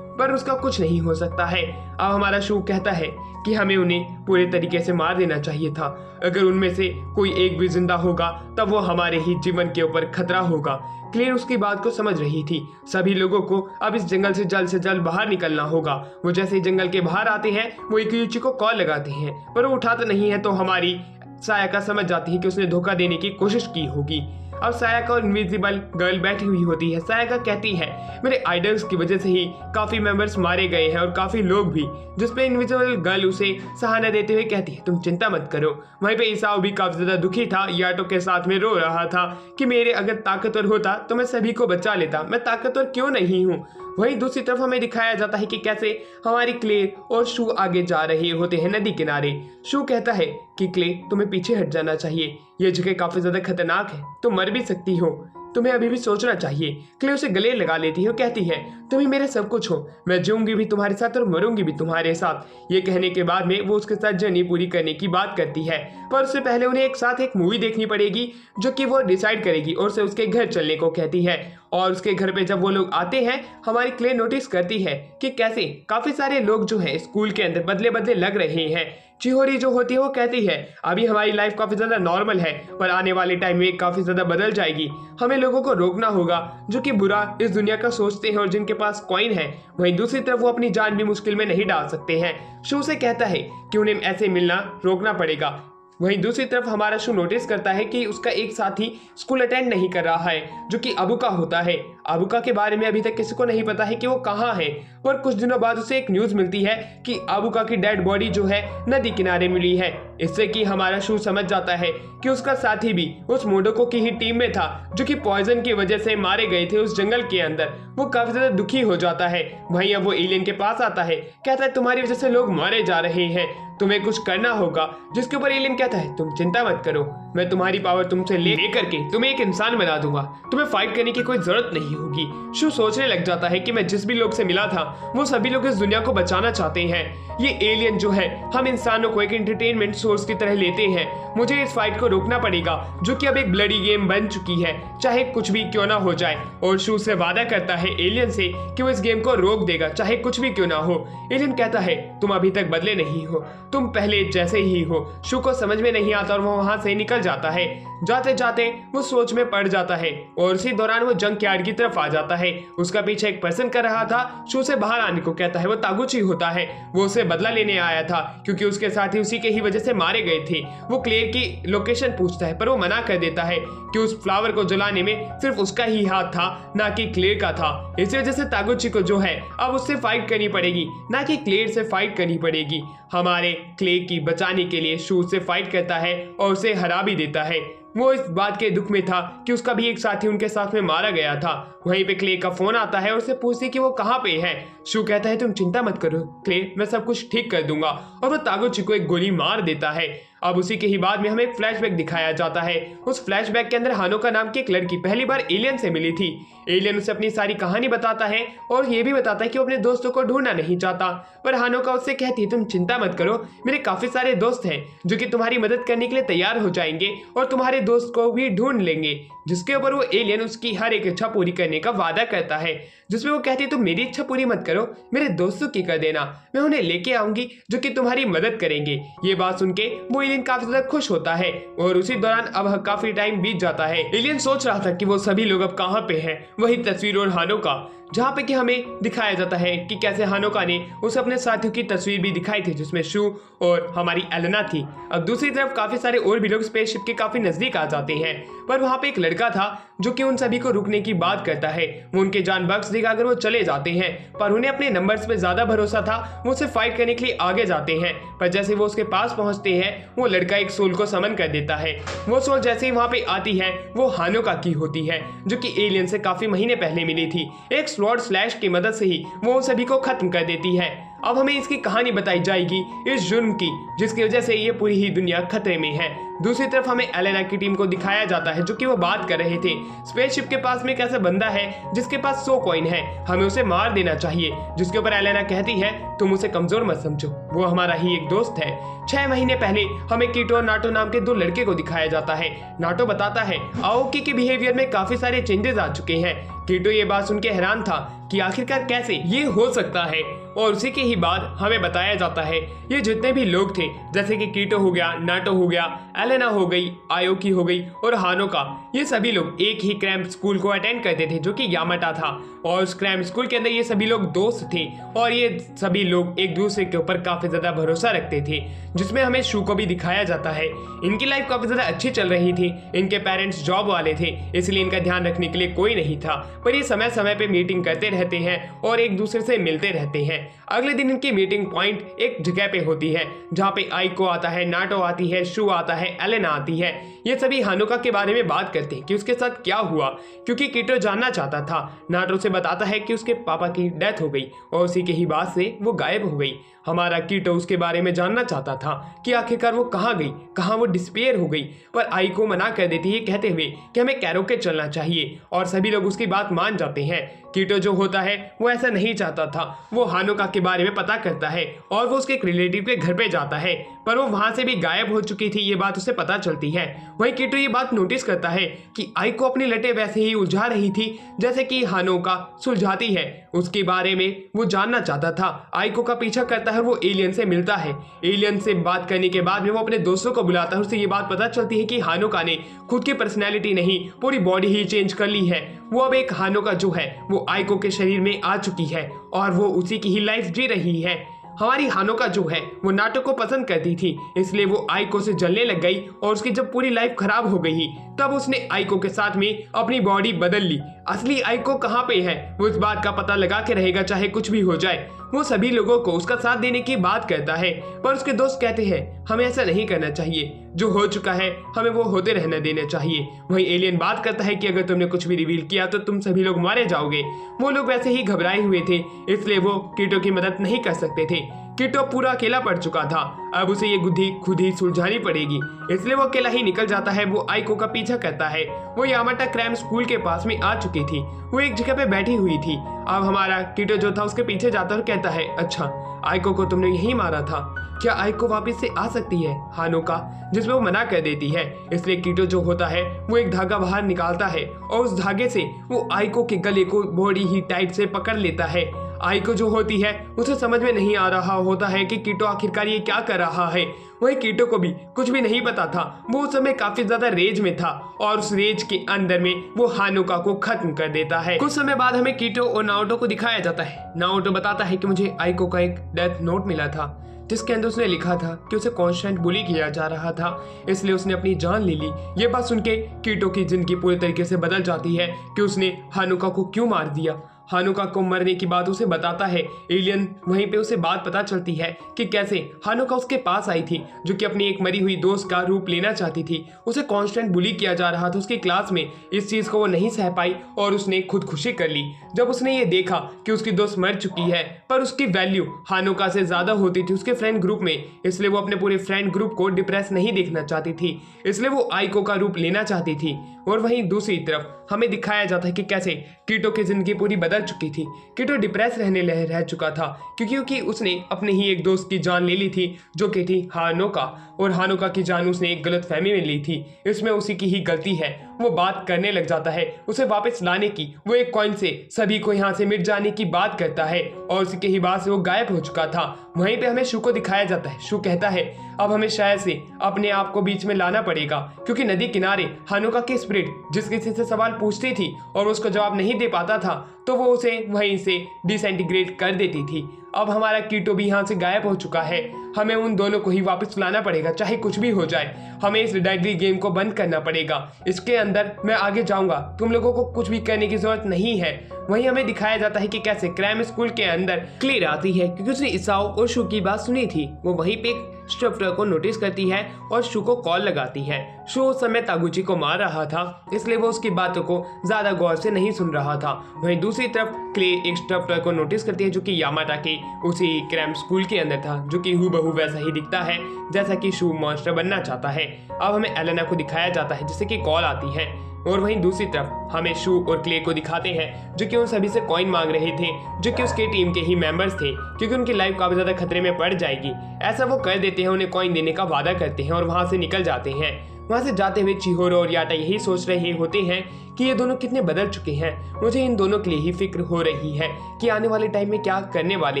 पर उसका कुछ नहीं हो सकता है। अब हमारा शू कहता है कि हमें उन्हें पूरे तरीके से मार देना चाहिए था, अगर उनमें से कोई एक भी जिंदा होगा तब वो हमारे ही जीवन के ऊपर खतरा होगा। क्लेयर उसकी बात को समझ रही थी। सभी लोगों को अब इस जंगल से जल्द बाहर निकलना होगा। वो जैसे ही जंगल के बाहर आते हैं वो इकुयुची को कॉल लगाते हैं, पर वो उठाता नहीं है, तो हमारी सायाका समझ जाती है कि उसने धोखा देने की कोशिश की होगी। अब सायाका और इनविजिबल गर्ल बैठी हुई होती है। सायाका कहती है मेरे आइडल्स की वजह से ही काफी मेंबर्स मारे गए हैं और काफी लोग भी, जिसपे इनविजिबल गर्ल उसे सहारा देते हुए कहती है तुम चिंता मत करो। वहीं पे ईसाओ भी काफी ज्यादा दुखी था, याटो के साथ में रो रहा था कि मेरे अगर ताकतवर होता तो मैं सभी को बचा लेता, मैं ताकतवर क्यों नहीं हूँ। वहीं दूसरी तरफ हमें दिखाया जाता है कि कैसे हमारी क्ले और शू आगे जा रहे होते हैं नदी किनारे। शू कहता है कि क्ले तुम्हें पीछे हट जाना चाहिए, यह जगह काफी ज्यादा खतरनाक है, तुम मर भी सकती हो। तुम्हें अभी भी सोचना चाहिए। क्ले उसे गले लगा लेती है और कहती है तुम ही मेरे सब कुछ हो, मैं जीऊंगी भी तुम्हारे साथ और मरूंगी भी तुम्हारे साथ। ये कहने के बाद में वो उसके साथ जर्नी पूरी करने की बात करती है, पर उससे पहले उन्हें एक साथ एक मूवी देखनी पड़ेगी जो कि वो डिसाइड करेगी और उसे उसके घर चलने को कहती है। और उसके घर पे जब वो लोग आते हैं, हमारी क्ले नोटिस करती है कि कैसे काफी सारे लोग जो हैं स्कूल के अंदर बदले बदले लग रहे हैं। चिहोरी जो होती है वो कहती है अभी हमारी लाइफ काफी ज्यादा नॉर्मल है, पर आने वाले टाइम में काफी ज्यादा बदल जाएगी। हमें लोगों को रोकना होगा जो कि बुरा इस दुनिया का सोचते हैं और जिनके पास कॉइन है। वहीं दूसरी तरफ वो अपनी जान भी मुश्किल में नहीं डाल सकते हैं। शू से कहता है कि उन्हें ऐसे मिलना रोकना पड़ेगा। वहीं दूसरी तरफ हमारा शू नोटिस करता है कि उसका एक साथी स्कूल अटेंड नहीं कर रहा है जो कि अबुका होता है। अबुका के बारे में अभी तक किसी को नहीं पता है कि वो कहाँ है। और कुछ दिनों बाद उसे एक न्यूज मिलती है कि अबुका की डेड बॉडी जो है नदी किनारे मिली है। इससे कि हमारा शू समझ जाता है कि उसका साथी भी उस मोडोको की ही टीम में था जो कि पॉइजन की वजह से मारे गए थे उस जंगल के अंदर। वो काफी ज्यादा दुखी हो जाता है। वहीं अब वो एलियन के पास आता है, कहता है तुम्हारी वजह से लोग मारे जा रहे हैं, तुम्हें कुछ करना होगा। जिसके ऊपर एलियन कहता है तुम चिंता मत करो, मैं तुम्हारी पावर तुमसे लेकर के तुम्हें एक इंसान बना दूंगा, तुम्हें फाइट करने की कोई जरूरत नहीं होगी। शू सोचने लग जाता है कि मैं जिस भी लोग से मिला था वो सभी लोग इस दुनिया को बचाना चाहते हैं। ये एलियन जो है हम इंसानों को एक एंटरटेनमेंट सोर्स की तरह लेते हैं। मुझे इस फाइट को रोकना पड़ेगा जो कि अब एक ब्लडी गेम बन चुकी है, चाहे कुछ भी क्यों ना हो जाए। और शू से वादा करता है एलियन से कि वो इस गेम को रोक देगा चाहे कुछ भी क्यों ना हो। एलियन कहता है तुम अभी तक बदले नहीं हो, तुम पहले जैसे ही हो। शू को समझ में नहीं आता और वो वहां से निकल जाता है। जाते जाते वो सोच में पड़ जाता है और उसी दौरान वो जंक यार्ड की तरफ आ जाता है। उसका पीछे एक पर्सन कर रहा था, शू से बाहर आने को कहता है। वो तागुची होता है, वो उसे बदला लेने आया था क्योंकि उसके साथी उसी के ही वजह से मारे गए थे। वो क्लेयर की लोकेशन पूछता है पर वो मना कर देता है कि उस फ्लावर को जलाने में सिर्फ उसका ही हाथ था, ना कि क्लेयर का था। इसी वजह से तागुची को जो है अब उससे फाइट करनी पड़ेगी, ना कि क्लेयर से फाइट करनी पड़ेगी। हमारे क्ले की बचाने के लिए शू से फाइट करता है और उसे हरा भी देता है। वो इस बात के दुख में था कि उसका भी एक साथी उनके साथ में मारा गया था। वहीं पे क्ले का फोन आता है और उसे पूछती कि वो कहाँ पे है। शू कहता है तुम चिंता मत करो क्ले, मैं सब कुछ ठीक कर दूंगा। और वो तागुची को एक गोली मार देता है। अब उसी के ही बाद में हमें एक फ्लैशबैक दिखाया जाता है। उस फ्लैशबैक के अंदर हानो का नाम की एक लड़की पहली बार एलियन से मिली थी। एलियन उसे अपनी सारी कहानी बताता है और ये भी बताता है कि वो अपने दोस्तों को ढूंढना नहीं चाहता। पर हानो का उससे कहती है तुम चिंता मत करो, मेरे काफी सारे दोस्त हैं जो कि तुम्हारी मदद करने के लिए तैयार हो जाएंगे और तुम्हारे दोस्त को भी ढूंढ लेंगे। जिसके ऊपर वो एलियन उसकी हर एक इच्छा पूरी करने का वादा करता है, जिसमें वो कहती है तुम मेरी इच्छा पूरी मत करो, मेरे दोस्तों की कर देना, मैं उन्हें लेके आऊंगी जो कि तुम्हारी मदद करेंगे। ये बात सुन के वो एलियन काफी ज्यादा खुश होता है। और उसी दौरान अब काफी टाइम बीत जाता है। एलियन सोच रहा था कि वो सभी लोग अब कहाँ पे हैं। वही तस्वीर और हानो का, जहाँ पे कि हमें दिखाया जाता है कि कैसे हानोका ने उसे अपने साथियों की तस्वीर भी दिखाई थी जिसमें शू और हमारी एलेना थी। अब दूसरी तरफ काफी सारे और भी लोग स्पेसशिप के काफी नजदीक आ जाते हैं, पर वहाँ पे एक लड़का था जो कि उन सभी को रुकने की बात करता है। वो उनके जान बख्श देगा अगर वो चले जाते हैं, पर उन्हें अपने नंबर्स पे ज्यादा भरोसा था। वो उसे फाइट करने के लिए आगे जाते हैं, पर जैसे वो उसके पास पहुंचते हैं वो लड़का एक सोल को समन कर देता है। वो सोल जैसे ही वहाँ पे आती है वो हानोका की होती है जो कि एलियन से काफी महीने पहले मिली थी। एक स्वॉर्ड स्लैश की मदद से ही वो सभी को खत्म कर देती है। अब हमें इसकी कहानी बताई जाएगी इस जुर्म की जिसकी वजह से ये पूरी ही दुनिया खतरे में है। दूसरी तरफ हमें एलेना की टीम को दिखाया जाता है जो कि वो बात कर रहे थे। स्पेसशिप के पास में एक ऐसा बंदा है जिसके पास 100 कॉइन है, हमें उसे मार देना चाहिए। जिसके ऊपर एलेना कहती है तुम उसे कमजोर मत समझो, वो हमारा ही एक दोस्त है। 6 महीने पहले हमें कीटो और नाटो नाम के 2 लड़के को दिखाया जाता है। नाटो बताता है आओकी के बिहेवियर में काफी सारे चेंजेस आ चुके हैं। कीटो ये बात सुन के हैरान था कि आखिरकार कैसे ये हो सकता है। और उसी के ही बाद हमें बताया जाता है ये जितने भी लोग थे जैसे कि कीटो हो गया, नाटो हो गया, एलेना हो गई, आयोकी हो गई और हानोका, ये सभी लोग एक ही क्रैम्प स्कूल को अटेंड करते थे जो कि यामाटा था। और उस क्रैम्प स्कूल के अंदर ये सभी लोग दोस्त थे और ये सभी लोग एक दूसरे के ऊपर काफी ज्यादा भरोसा रखते थे। जिसमें हमें शू को भी दिखाया जाता है। इनकी लाइफ काफी ज्यादा अच्छी चल रही थी। इनके पेरेंट्स जॉब वाले थे इसलिए इनका ध्यान रखने के लिए कोई नहीं था, पर ये समय समय पे मीटिंग करते रहते हैं और एक दूसरे से मिलते रहते हैं। अगले दिन इनकी मीटिंग पॉइंट एक जगह पे होती है जहाँ पे आइको आता है, नाटो आती है, शू आता है, एलेना आती है। ये सभी हानुका के बारे में बात करते हैं कि उसके साथ क्या हुआ, क्योंकि कीटो जानना चाहता था। नाटो से बताता है कि उसके पापा की डेथ हो गई और उसी के ही बाद से वो गायब हो गई। हमारा कीटो उसके बारे में जानना चाहता था कि आखिरकार वो कहाँ गई, कहाँ वो डिस्पेयर हो गई, पर आइको मना कर देती है कहते हुए कि हमें कैरोके चलना चाहिए और सभी लोग उसकी बात मान जाते हैं। कीटो जो होता है वो ऐसा नहीं चाहता था। वो हानुका के बारे में पता करता है और वो उसके एक रिलेटिव के घर पे जाता है, पर वो वहां से भी गायब हो चुकी थी, ये बात उसे पता चलती है। वहीं कीटो ये बात नोटिस करता है कि आइको अपनी लटें वैसे ही उलझा रही थी जैसे कि हानुका सुलझाती है। उसके बारे में वो जानना चाहता था। आइको का पीछा करता है, वो एलियन से मिलता है। एलियन से बात करने के बाद में वो अपने दोस्तों को बुलाता है। उससे ये बात पता चलती है कि हानुका ने खुद की पर्सनैलिटी नहीं, पूरी बॉडी ही चेंज कर ली है। वो अब एक हानुका जो है वो आइको के शरीर में आ चुकी है और वो उसी की ही लाइफ जी रही है। हमारी हानुका जो है वो नाटो को पसंद करती थी, इसलिए वो आइको से जलने लग गई और उसकी जब पूरी लाइफ खराब हो गई तब उसने आइको के साथ में अपनी बॉडी बदल ली। असली आइको कहाँ पे है वो इस बात का पता लगा के रहेगा चाहे कुछ भी हो जाए। वो सभी लोगों को उसका साथ देने की बात करता है, पर उसके दोस्त कहते हैं हमें ऐसा नहीं करना चाहिए, जो हो चुका है हमें वो होते रहने देना चाहिए। वहीं एलियन बात करता है कि अगर तुमने कुछ भी रिवील किया तो तुम सभी लोग मारे जाओगे। वो लोग वैसे ही घबराए हुए थे, इसलिए वो कीटो की मदद नहीं कर सकते थे। कीटो पूरा अकेला पड़ चुका था, अब उसे ये बुद्धि खुद ही सुलझानी पड़ेगी, इसलिए वो अकेला ही निकल जाता है। वो आइको का पीछा करता है। वो यामाटा क्रैम स्कूल के पास में आ चुकी थी, वो एक जगह पे बैठी हुई थी। अब हमारा कीटो जो था उसके पीछे जाता और कहता है अच्छा आइको को तुमने यही मारा था, क्या आइको वापस से आ सकती है? हानुका जिसमें वो मना कर देती है। इसलिए कीटो जो होता है वो एक धागा बाहर निकालता है और उस धागे से वो आइको के गले को बड़ी ही टाइट से पकड़ लेता है। आइको जो होती है उसे समझ में नहीं आ रहा होता है कि कीटो आखिरकार ये क्या कर रहा है। वही कीटो को भी कुछ भी नहीं पता था। वो उस समय काफी ज्यादा रेज में था और उस रेज के अंदर में वो हानुका को खत्म कर देता है। कुछ समय बाद हमें कीटो और नाओटो को दिखाया जाता है। नाओटो बताता है कि मुझे आइको का एक डेथ नोट मिला था जिसके अंदर उसने लिखा था कि उसे कांस्टेंट बुली किया जा रहा था, इसलिए उसने अपनी जान ले ली। ये बात सुन के कीटो की जिंदगी पूरी तरीके से बदल जाती है कि उसने हानुका को क्यों मार दिया। हानुका को मरने की बात उसे बताता है एलियन। वहीं पे उसे बात पता चलती है कि कैसे हानुका उसके पास आई थी, जो कि अपनी एक मरी हुई दोस्त का रूप लेना चाहती थी। उसे कांस्टेंट बुली किया जा रहा था उसकी क्लास में। इस चीज को वो नहीं सह पाई और उसने खुदकुशी कर ली। जब उसने ये देखा कि उसकी दोस्त मर चुकी है, पर उसकी वैल्यू हानुका से ज्यादा होती थी उसके फ्रेंड ग्रुप में, इसलिए वो अपने पूरे फ्रेंड ग्रुप को डिप्रेस नहीं देखना चाहती थी, इसलिए वो आइको का रूप लेना चाहती थी। और वहीं दूसरी तरफ हमें दिखाया जाता है कि कैसे कीटो की जिंदगी पूरी बदल चुकी थी। कीटो डिप्रेस रह चुका था क्योंकि उसने अपने ही एक दोस्त की जान ले ली थी जो कि थी हानुका, और हानुका की जान उसने एक गलत फहमी में ली थी। इसमें उसी की ही गलती है। वो बात करने लग जाता है उसे वापस लाने की। वो एक कॉइन से सभी को यहाँ से मिट जाने की बात करता है और उसी के ही बाद से वो गायब हो चुका था। वहीं पे हमें शू को दिखाया जाता है। शू कहता है अब हमें शायद से अपने आप को बीच में लाना पड़ेगा, क्योंकि नदी किनारे हानुका की स्पिरिट जिस किसी से सवाल पूछती थी और उसको जवाब नहीं दे पाता था तो वो उसे वहीं से डिसइंटीग्रेट कर देती थी। अब हमारा कीटो भी यहाँ से गायब हो चुका है। हमें उन दोनों को ही वापस लाना पड़ेगा चाहे कुछ भी हो जाए। हमें इस डायरी गेम को बंद करना पड़ेगा। इसके अंदर मैं आगे जाऊंगा, तुम लोगों को कुछ भी करने की जरूरत नहीं है। वहीं हमें दिखाया जाता है कि कैसे क्रैम स्कूल के अंदर क्लेयर आती है क्योंकि उसने इसाओ और शू की बात सुनी थी। वो वहीं पे स्टफर को नोटिस करती है और शू को कॉल लगाती है। शू उस समय तागुची को मार रहा था, इसलिए वो उसकी बातों को ज्यादा गौर से नहीं सुन रहा था। वहीं दूसरी तरफ क्ले एक स्टफर को नोटिस करती है जो कि यामाटा के उसी क्रैम स्कूल के अंदर था, जो कि हूबहू वैसा ही दिखता है जैसा कि शू मॉन्स्टर बनना चाहता है। अब हमें एलेना को दिखाया जाता है जिससे कि कॉल आती है, और वहीं दूसरी तरफ हमें शू और क्ले को दिखाते हैं जो कि उन सभी से कॉइन मांग रहे थे, जो कि उसके टीम के ही मेंबर्स थे, क्योंकि उनकी लाइफ काफी ज्यादा खतरे में पड़ जाएगी। ऐसा वो कर देते हैं, उन्हें कॉइन देने का वादा करते हैं और वहां से निकल जाते हैं। वहां से जाते हुए चिहोरो और याटा यही सोच रहे होते हैं कि ये दोनों कितने बदल चुके हैं। मुझे इन दोनों के लिए ही फिक्र हो रही है कि आने वाले टाइम में क्या करने वाले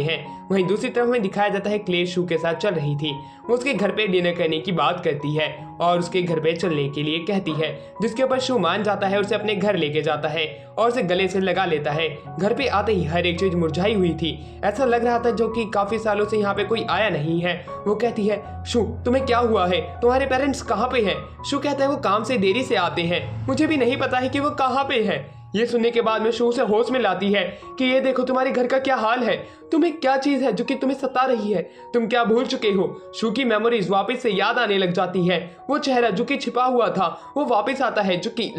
हैं। वहीं दूसरी तरफ हमें दिखाया जाता है क्ले शू के साथ चल रही थी। वो उसके घर पे डिनर करने की बात करती है और उसके घर पे चलने के लिए कहती है, जिसके ऊपर शू मान जाता है, उसे अपने घर लेके जाता है और उसे गले से लगा लेता है। घर पे आते ही हर एक चीज मुरझाई हुई थी, ऐसा लग रहा था जो कि काफी सालों से यहाँ पे कोई आया नहीं है। वो कहती है शू तुम्हें क्या हुआ है, तुम्हारे पेरेंट्स कहाँ पे हैं? शू कहता है वो काम से देरी से आते हैं, मुझे भी नहीं पता है कि वो कहाँ पे है। ये सुनने के बाद में शू से होश में लाती है कि ये देखो तुम्हारे घर का क्या हाल है, तुम्हें क्या चीज है जो कि तुम्हें सता रही है, तुम क्या भूल चुके हो। शू की मेमोरीज वापस से याद आने लग जाती है। वो चेहरा जो कि छिपा हुआ था वो वापस आता है जो कि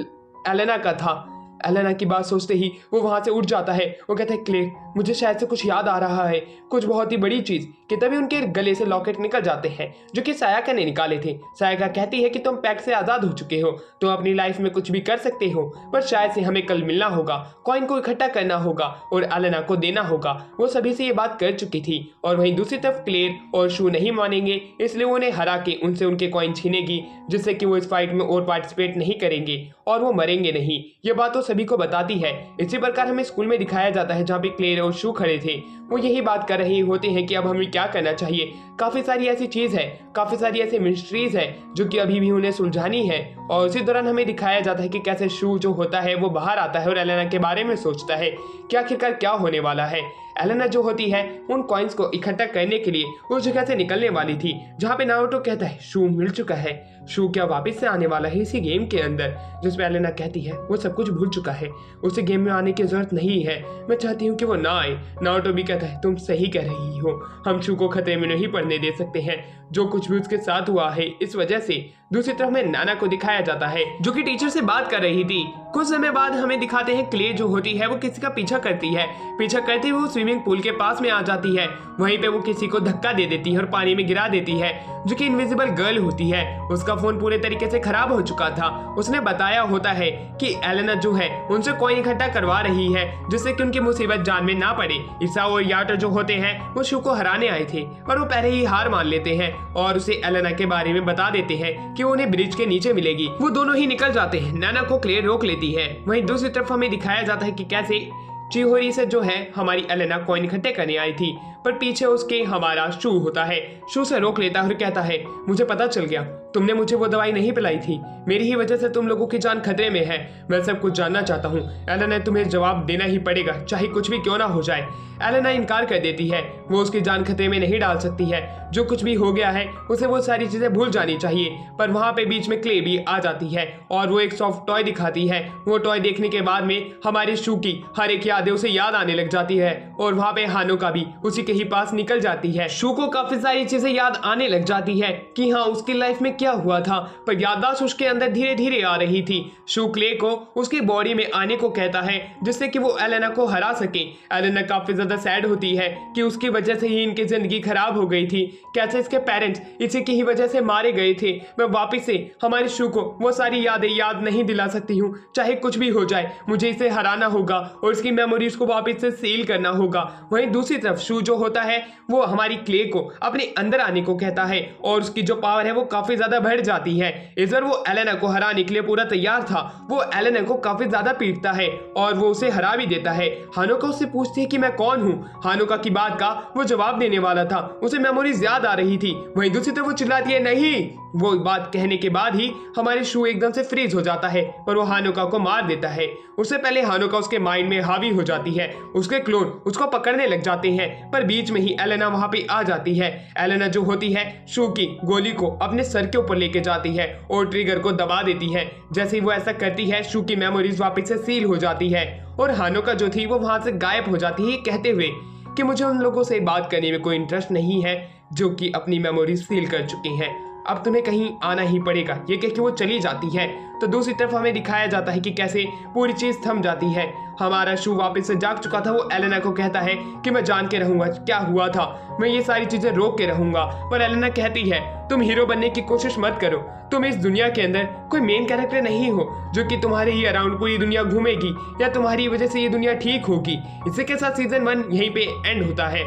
एलेना का था। एलेना की बात सोचते ही वो वहां से उठ जाता है। वो कहता है क्लेयर, मुझे शायद से कुछ याद आ रहा है, कुछ बहुत ही बड़ी चीज। कि तभी उनके गले से लॉकेट निकल जाते हैं जो कि सायाका ने निकाले थे। सायाका कहती है कि तुम पैक से आजाद हो चुके हो, तुम अपनी लाइफ में कुछ भी कर सकते हो, पर शायद से हमें कल मिलना होगा, कॉइन को इकट्ठा करना होगा और एलेना को देना होगा। वो सभी से ये बात कर चुकी थी। और वहीं दूसरी तरफ क्लेयर और शू नहीं मानेंगे, इसलिए वो उन्हें हरा के उनसे उनके कॉइन छीनेगी, जिससे कि वो इस फाइट में और पार्टिसिपेट नहीं करेंगे और वो मरेंगे नहीं। ये बात तो सभी को बताती है। इसी प्रकार हमें स्कूल में दिखाया जाता है जहाँ पे क्लेयर और शू खड़े थे। वो यही बात कर रहे होते हैं कि अब हमें क्या करना चाहिए। काफी सारी ऐसी चीज है, काफी सारी ऐसी मिस्ट्रीज है जो कि अभी भी उन्हें सुलझानी है। और उसी दौरान हमें दिखाया जाता है कि कैसे शू जो होता है वो बाहर आता है और एलेना के बारे में सोचता है कि आखिरकार क्या होने वाला है। एलेना जो होती है उन कॉइन्स को इकट्ठा करने के लिए उस जगह से निकलने वाली थी जहाँ पे नारुतो कहता है शू मिल चुका है, शू क्या वापस से आने वाला है इसी गेम के अंदर। जिसमें एलेना कहती है वो सब कुछ भूल चुका है, उसे गेम में आने की जरूरत नहीं है, मैं चाहती हूँ कि वो ना आए। नारुतो भी कहता है तुम सही कह रही हो, हम शू को खतरे में नहीं पड़ने दे सकते हैं, जो कुछ भी उसके साथ हुआ है इस वजह से। दूसरी तरफ में नाना को दिखाया जाता है जो कि टीचर से बात कर रही थी। कुछ समय बाद हमें दिखाते हैं क्ले जो होती है वो किसी का पीछा करती है। पीछा करते हुए वो स्विमिंग पूल के पास में आ जाती है। वहीं पे वो किसी को धक्का दे देती है और पानी में गिरा देती है, जो कि इनविजिबल गर्ल होती है। उसका फोन पूरे तरीके से खराब हो चुका था। उसने बताया होता है कि एलेना जो है उनसे कॉइन इकट्ठा करवा रही है जिससे कि उनकी मुसीबत जान में ना पड़े। ईसा और याटो जो होते हैं वो शू को हराने आए थे, पर वो पहले ही हार मान लेते हैं और उसे एलेना के बारे में बता देते हैं कि उन्हें ब्रिज के नीचे मिलेगी। वो दोनों ही निकल जाते हैं। नाना को क्लेयर रोक लेती है। वहीं दूसरी तरफ हमें दिखाया जाता है कि कैसे चिहोरी से जो है हमारी एलेना कॉइन इकट्ठे करने आई थी, पर पीछे उसके हमारा शू होता है। शू से रोक लेता है और कहता है मुझे पता चल गया, तुमने मुझे वो दवाई नहीं पिलाई थी, मेरी ही वजह से तुम लोगों की जान खतरे में है। मैं सब कुछ जानना चाहता हूँ एलेना, तुम्हें जवाब देना ही पड़ेगा, चाहे कुछ भी क्यों ना हो जाए। एलेना इनकार कर देती है, वो उसकी जान खतरे में नहीं डाल सकती है। जो कुछ भी हो गया है उसे वो सारी चीजें भूल जानी चाहिए। पर वहाँ पे बीच में क्ले भी आ जाती है और वो एक सॉफ्ट टॉय दिखाती है। वो टॉय देखने के बाद में हमारी शू की हर एक यादें उसे याद आने लग जाती है और वहाँ पे हानो का भी उसी के ही पास निकल जाती है। शू को काफी सारी चीजें याद आने लग जाती है कि हाँ उसकी लाइफ में क्या हुआ था, पर याददाश्त उसके अंदर धीरे धीरे आ रही थी। शू क्ले को उसकी बॉडी में आने को कहता है जिससे कि वो एलेना को हरा सके। एलेना काफी ज्यादा सैड होती है कि उसकी वजह से ही इनकी जिंदगी खराब हो गई थी, कैसे इसके पेरेंट्स इसी की ही वजह से मारे गए थे। मैं वापिस से हमारी शू को वो सारी यादें याद नहीं दिला सकती हूँ, चाहे कुछ भी हो जाए मुझे इसे हराना होगा और इसकी मेमोरीज को वापिस से सील करना होगा। वहीं दूसरी तरफ शू जो होता है वो हमारी क्ले को अपने अंदर आने को कहता है और उसकी जो पावर है वो काफी ज्यादा बढ़ जाती है। इस बार वो एलेना को हराने के लिए पूरा तैयार था। वो एलेना को काफी ज्यादा पीटता है और वो उसे हरा भी देता है। हानोका उससे पूछती है कि मैं कौन हूँ। हानोका की बात का वो जवाब देने वाला था, उसे मेमोरीज याद आ रही थी। वहीं दूसरी तरफ वो चिल्लाती है नहीं। वो बात कहने के बाद ही हमारे शू एकदम से फ्रीज हो जाता है और वो हानोका को मार देता है। उससे पहले हानोका उसके माइंड में हावी हो जाती है। उसके क्लोन उसको पकड़ने लग जाते हैं, पर बीच में ही एलेना वहां पे आ जाती है। एलेना जो होती है शू की गोली को अपने सर के ऊपर लेके जाती है और ट्रिगर को दबा देती है। जैसे ही वो ऐसा करती है शू की मेमोरीज वापस से सील हो जाती है और हानोका जो थी वो वहां से गायब हो जाती है, कहते हुए कि मुझे उन लोगों से बात करने में कोई इंटरेस्ट नहीं है जो कि अपनी मेमोरीज सील कर चुके हैं, अब तुम्हें कहीं आना ही पड़ेगा। ये कह के वो चली जाती है। तो दूसरी तरफ हमें दिखाया जाता है कि कैसे पूरी चीज थम जाती है। हमारा शू वापस से जाग चुका था। वो एलेना को कहता है कि मैं जान के रहूंगा क्या हुआ था, मैं ये सारी चीजें रोक के रहूंगा। पर एलेना कहती है तुम हीरो बनने की कोशिश मत करो, तुम इस दुनिया के अंदर कोई मेन कैरेक्टर नहीं हो जो कि तुम्हारे ही अराउंड पूरी दुनिया घूमेगी या तुम्हारी वजह से ये दुनिया ठीक होगी। इसी के साथ सीजन 1 यहीं पे एंड होता है।